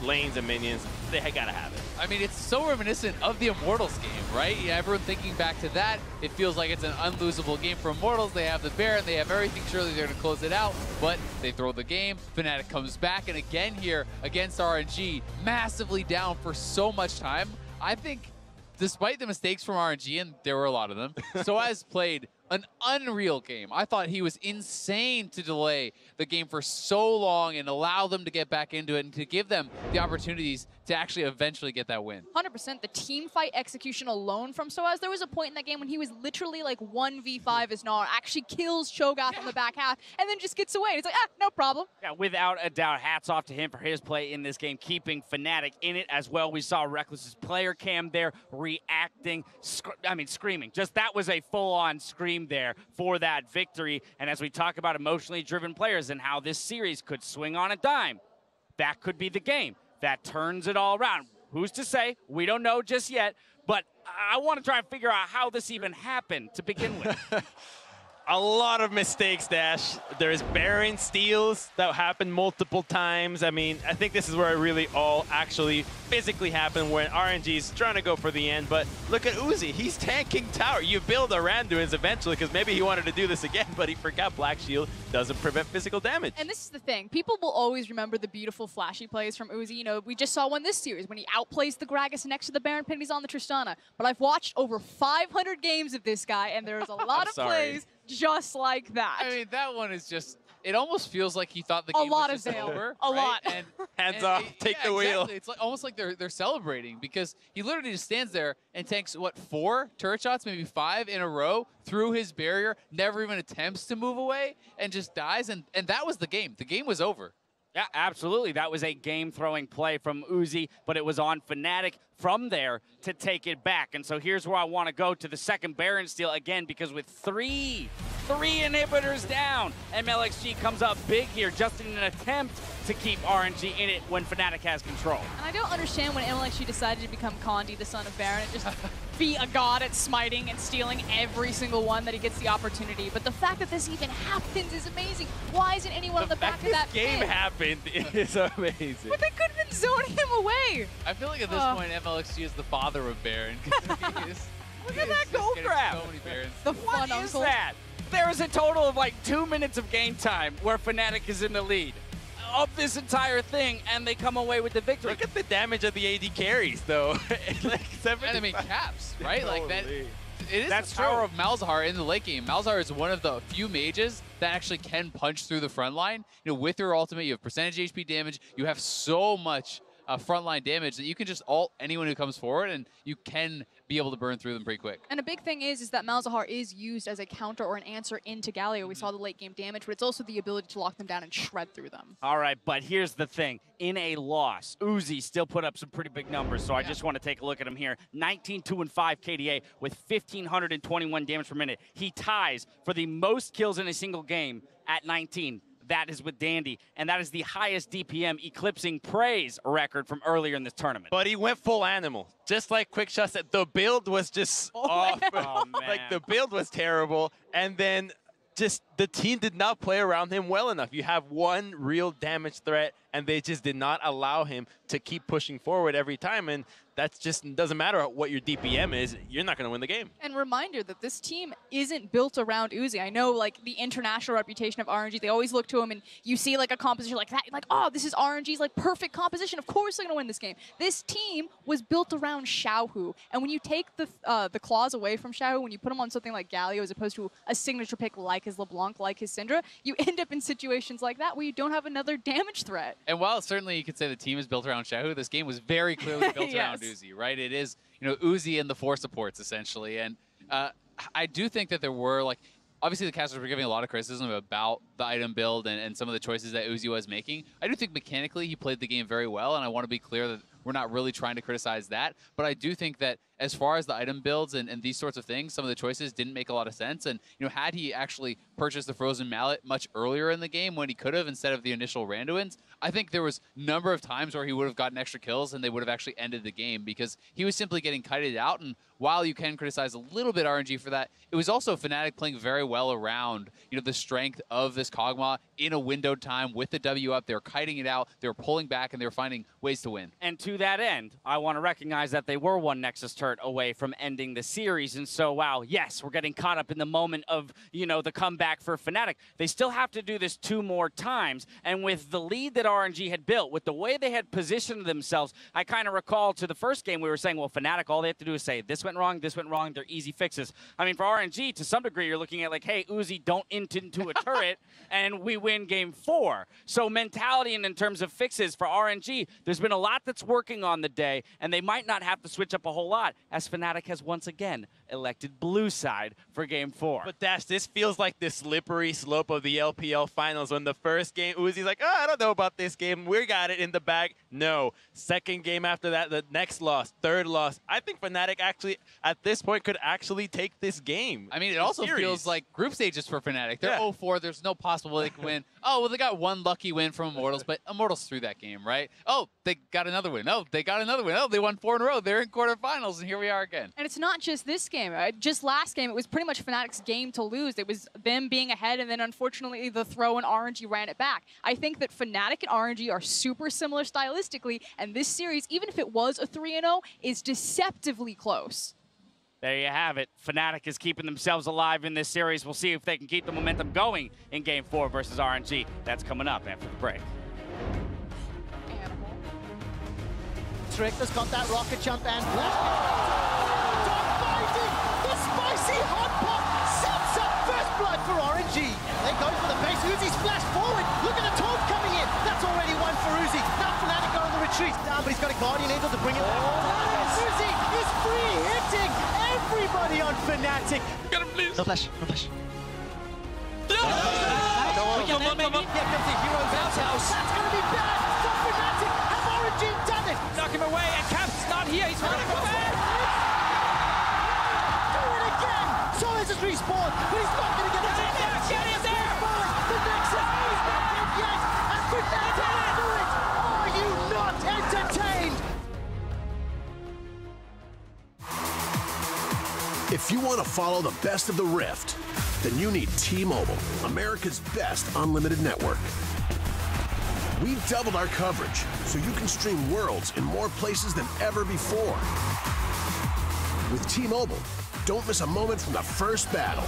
Speaker 6: lanes and minions. They gotta have it.
Speaker 7: I mean, it's so reminiscent of the Immortals game, right? Yeah, everyone thinking back to that, it feels like it's an unlosable game for Immortals. They have the Baron, they have everything. Surely they're going to close it out, but they throw the game. Fnatic comes back, and again here against RNG, massively down for so much time. I think, despite the mistakes from RNG, and there were a lot of them, Soaz played an unreal game. I thought he was insane to delay the game for so long and allow them to get back into it and to give them the opportunities to actually eventually get that win.
Speaker 8: 100%. The team fight execution alone from Soaz. There was a point in that game when he was literally like 1v5 as Gnar, actually kills Cho'Gath in the back half, and then just gets away. And it's like, no problem.
Speaker 5: Yeah, without a doubt, hats off to him for his play in this game, keeping Fnatic in it as well. We saw Reckless's player cam there reacting, screaming. Just that was a full-on scream there for that victory. And as we talk about emotionally driven players and how this series could swing on a dime, that could be the game that turns it all around. Who's to say? We don't know just yet, but I want to try and figure out how this even happened to begin with.
Speaker 6: A lot of mistakes, Dash. There's Baron steals that happened multiple times. I mean, I think this is where it really all actually physically happened when RNG's trying to go for the end. But look at Uzi. He's tanking tower. You build a Randuin's eventually because maybe he wanted to do this again, but he forgot Black Shield doesn't prevent physical damage.
Speaker 8: And this is the thing. People will always remember the beautiful flashy plays from Uzi. You know, we just saw one this series when he outplays the Gragas next to the Baron pin. He's on the Tristana. But I've watched over 500 games of this guy, and there's a lot of plays just like that.
Speaker 7: I mean, that one is just, it almost feels like he thought the game was just over.
Speaker 8: A lot.
Speaker 7: And,
Speaker 6: Hands off, take the wheel.
Speaker 7: Exactly. It's like, almost like they're celebrating because he literally just stands there and tanks, what, 4 turret shots, maybe 5 in a row through his barrier, never even attempts to move away, and just dies. And that was the game. The game was over.
Speaker 5: Yeah, absolutely. That was a game-throwing play from Uzi, but it was on Fnatic from there to take it back. And so here's where I want to go to the second Baron steal again, because with 3 3 inhibitors down. MLXG comes up big here, just in an attempt to keep RNG in it when Fnatic has control.
Speaker 8: And I don't understand when MLXG decided to become Condi, the son of Baron, and just be a god at smiting and stealing every single one that he gets the opportunity. But the fact that this even happens is amazing. Why isn't anyone on the back of that
Speaker 6: this game
Speaker 8: pit?
Speaker 6: happened is amazing.
Speaker 8: But they could have been zoning him away.
Speaker 7: I feel like at this point, MLXG is the father of Baron.
Speaker 5: Look at that gold grab.
Speaker 7: So many Barons.
Speaker 8: The
Speaker 5: What
Speaker 8: fun
Speaker 5: is
Speaker 8: uncle.
Speaker 5: that? There is a total of like 2 minutes of game time where Fnatic is in the lead of this entire thing, and they come away with the victory.
Speaker 6: Look at the damage of the AD carries, though. Like 75.
Speaker 7: And I mean, caps, right? Like that.
Speaker 6: Totally.
Speaker 7: It is
Speaker 5: That's
Speaker 7: the power
Speaker 5: true.
Speaker 7: of Malzahar in the late game. Malzahar is one of the few mages that actually can punch through the front line. You know, with your ultimate, you have percentage HP damage. You have so much frontline damage that you can just ult anyone who comes forward, and you can be able to burn through them pretty quick.
Speaker 8: And a big thing is that Malzahar is used as a counter or an answer into Galio. We saw the late game damage, but it's also the ability to lock them down and shred through them.
Speaker 5: All right, but here's the thing. In a loss, Uzi still put up some pretty big numbers, so I just want to take a look at him here. 19-2-5 KDA with 1,521 damage per minute. He ties for the most kills in a single game at 19. That is with Dandy, and that is the highest DPM, eclipsing Prey's record from earlier in this tournament.
Speaker 6: But he went full animal. Just like Quickshot said, the build was just off.
Speaker 5: Oh, man.
Speaker 6: Like, the build was terrible, and then just the team did not play around him well enough. You have one real damage threat, and they just did not allow him to keep pushing forward every time, and that just doesn't matter what your DPM is. You're not going to win the game.
Speaker 8: And reminder that this team isn't built around Uzi. I know, like, the international reputation of RNG, they always look to him, and you see, like, a composition like that, like, oh, this is RNG's, like, perfect composition. Of course they're going to win this game. This team was built around Xiaohu, and when you take the claws away from Xiaohu, when you put him on something like Galio as opposed to a signature pick like his LeBlanc, like his Syndra, you end up in situations like that where you don't have another damage threat.
Speaker 7: And while certainly you could say the team is built around Xiaohu, this game was very clearly built
Speaker 8: Yes.
Speaker 7: around Uzi, right? It is, you know, Uzi and the 4 supports, essentially. And I do think that there were, like, obviously the casters were giving a lot of criticism about the item build and some of the choices that Uzi was making. I do think mechanically he played the game very well, and I want to be clear that we're not really trying to criticize that. But I do think that as far as the item builds and these sorts of things, some of the choices didn't make a lot of sense. And, you know, had he actually purchased the Frozen Mallet much earlier in the game when he could have instead of the initial Randuins, I think there was a number of times where he would have gotten extra kills and they would have actually ended the game because he was simply getting kited out. And while you can criticize a little bit RNG for that, it was also Fnatic playing very well around, you know, the strength of this Kog'Maw in a windowed time with the W up. They were kiting it out, they were pulling back, and they were finding ways to win.
Speaker 5: And to that end, I want to recognize that they were one Nexus turret away from ending the series. And so, wow, yes, we're getting caught up in the moment of, you know, the comeback for Fnatic. They still have to do this 2 more times. And with the lead that RNG had built, with the way they had positioned themselves, I kind of recall to the first game we were saying, well, Fnatic, all they have to do is say, this went wrong, they're easy fixes. I mean, for RNG, to some degree, you're looking at like, hey, Uzi, don't int into a turret, and we win game 4. So mentality and in terms of fixes for RNG, there's been a lot that's working on the day, and they might not have to switch up a whole lot, as Fnatic has once again elected blue side for game 4.
Speaker 6: But Dash, this feels like the slippery slope of the LPL finals when the first game, Uzi's like, oh, I don't know about this game. We got it in the bag. No. Second game after that, the next loss, third loss. I think Fnatic actually, at this point, could actually take this game.
Speaker 7: I mean, it also feels like group stages for Fnatic. They're 0-4. There's no possible they can win. Oh, well, they got one lucky win from Immortals, but Immortals threw that game, right? Oh, they got another win. Oh, they got another win. Oh, they won 4 in a row. They're in quarterfinals, and here we are again.
Speaker 8: And it's not just this game. Just last game, it was pretty much Fnatic's game to lose. It was them being ahead, and then unfortunately the throw and RNG ran it back. I think that Fnatic and RNG are super similar stylistically, and this series, even if it was a 3-0, is deceptively close.
Speaker 5: There you have it. Fnatic is keeping themselves alive in this series. We'll see if they can keep the momentum going in Game 4 versus RNG. That's coming up after the break.
Speaker 2: Trick has got that rocket jump and dog fighting! The spicy hot pot sets up first blood for RNG. They go for the base. Uzi's flashed forward. Look at the taunt coming in. That's already one for Uzi. Now Fnatic are on the retreat. Down, but he's got a Guardian Angel to bring it back. Uzi is free hitting everybody on Fnatic.
Speaker 6: Get him, please.
Speaker 2: No flash, no flash. That's going to be bad for Fnatic. Have RNG done it?
Speaker 3: Knock him away, and Caps is not here. He's running for
Speaker 2: Do it again! So this is Mystery Spawn, but he's not going to get the chance. Get in there! The Nexus is not dead yet, and Fnatic do it! Are you not entertained?
Speaker 9: If you want to follow the best of the Rift, then you need T-Mobile, America's best unlimited network. We've doubled our coverage, so you can stream Worlds in more places than ever before. With T-Mobile, don't miss a moment from the first battle,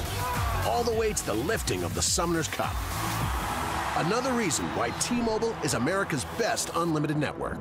Speaker 9: all the way to the lifting of the Summoner's Cup. Another reason why T-Mobile is America's best unlimited network.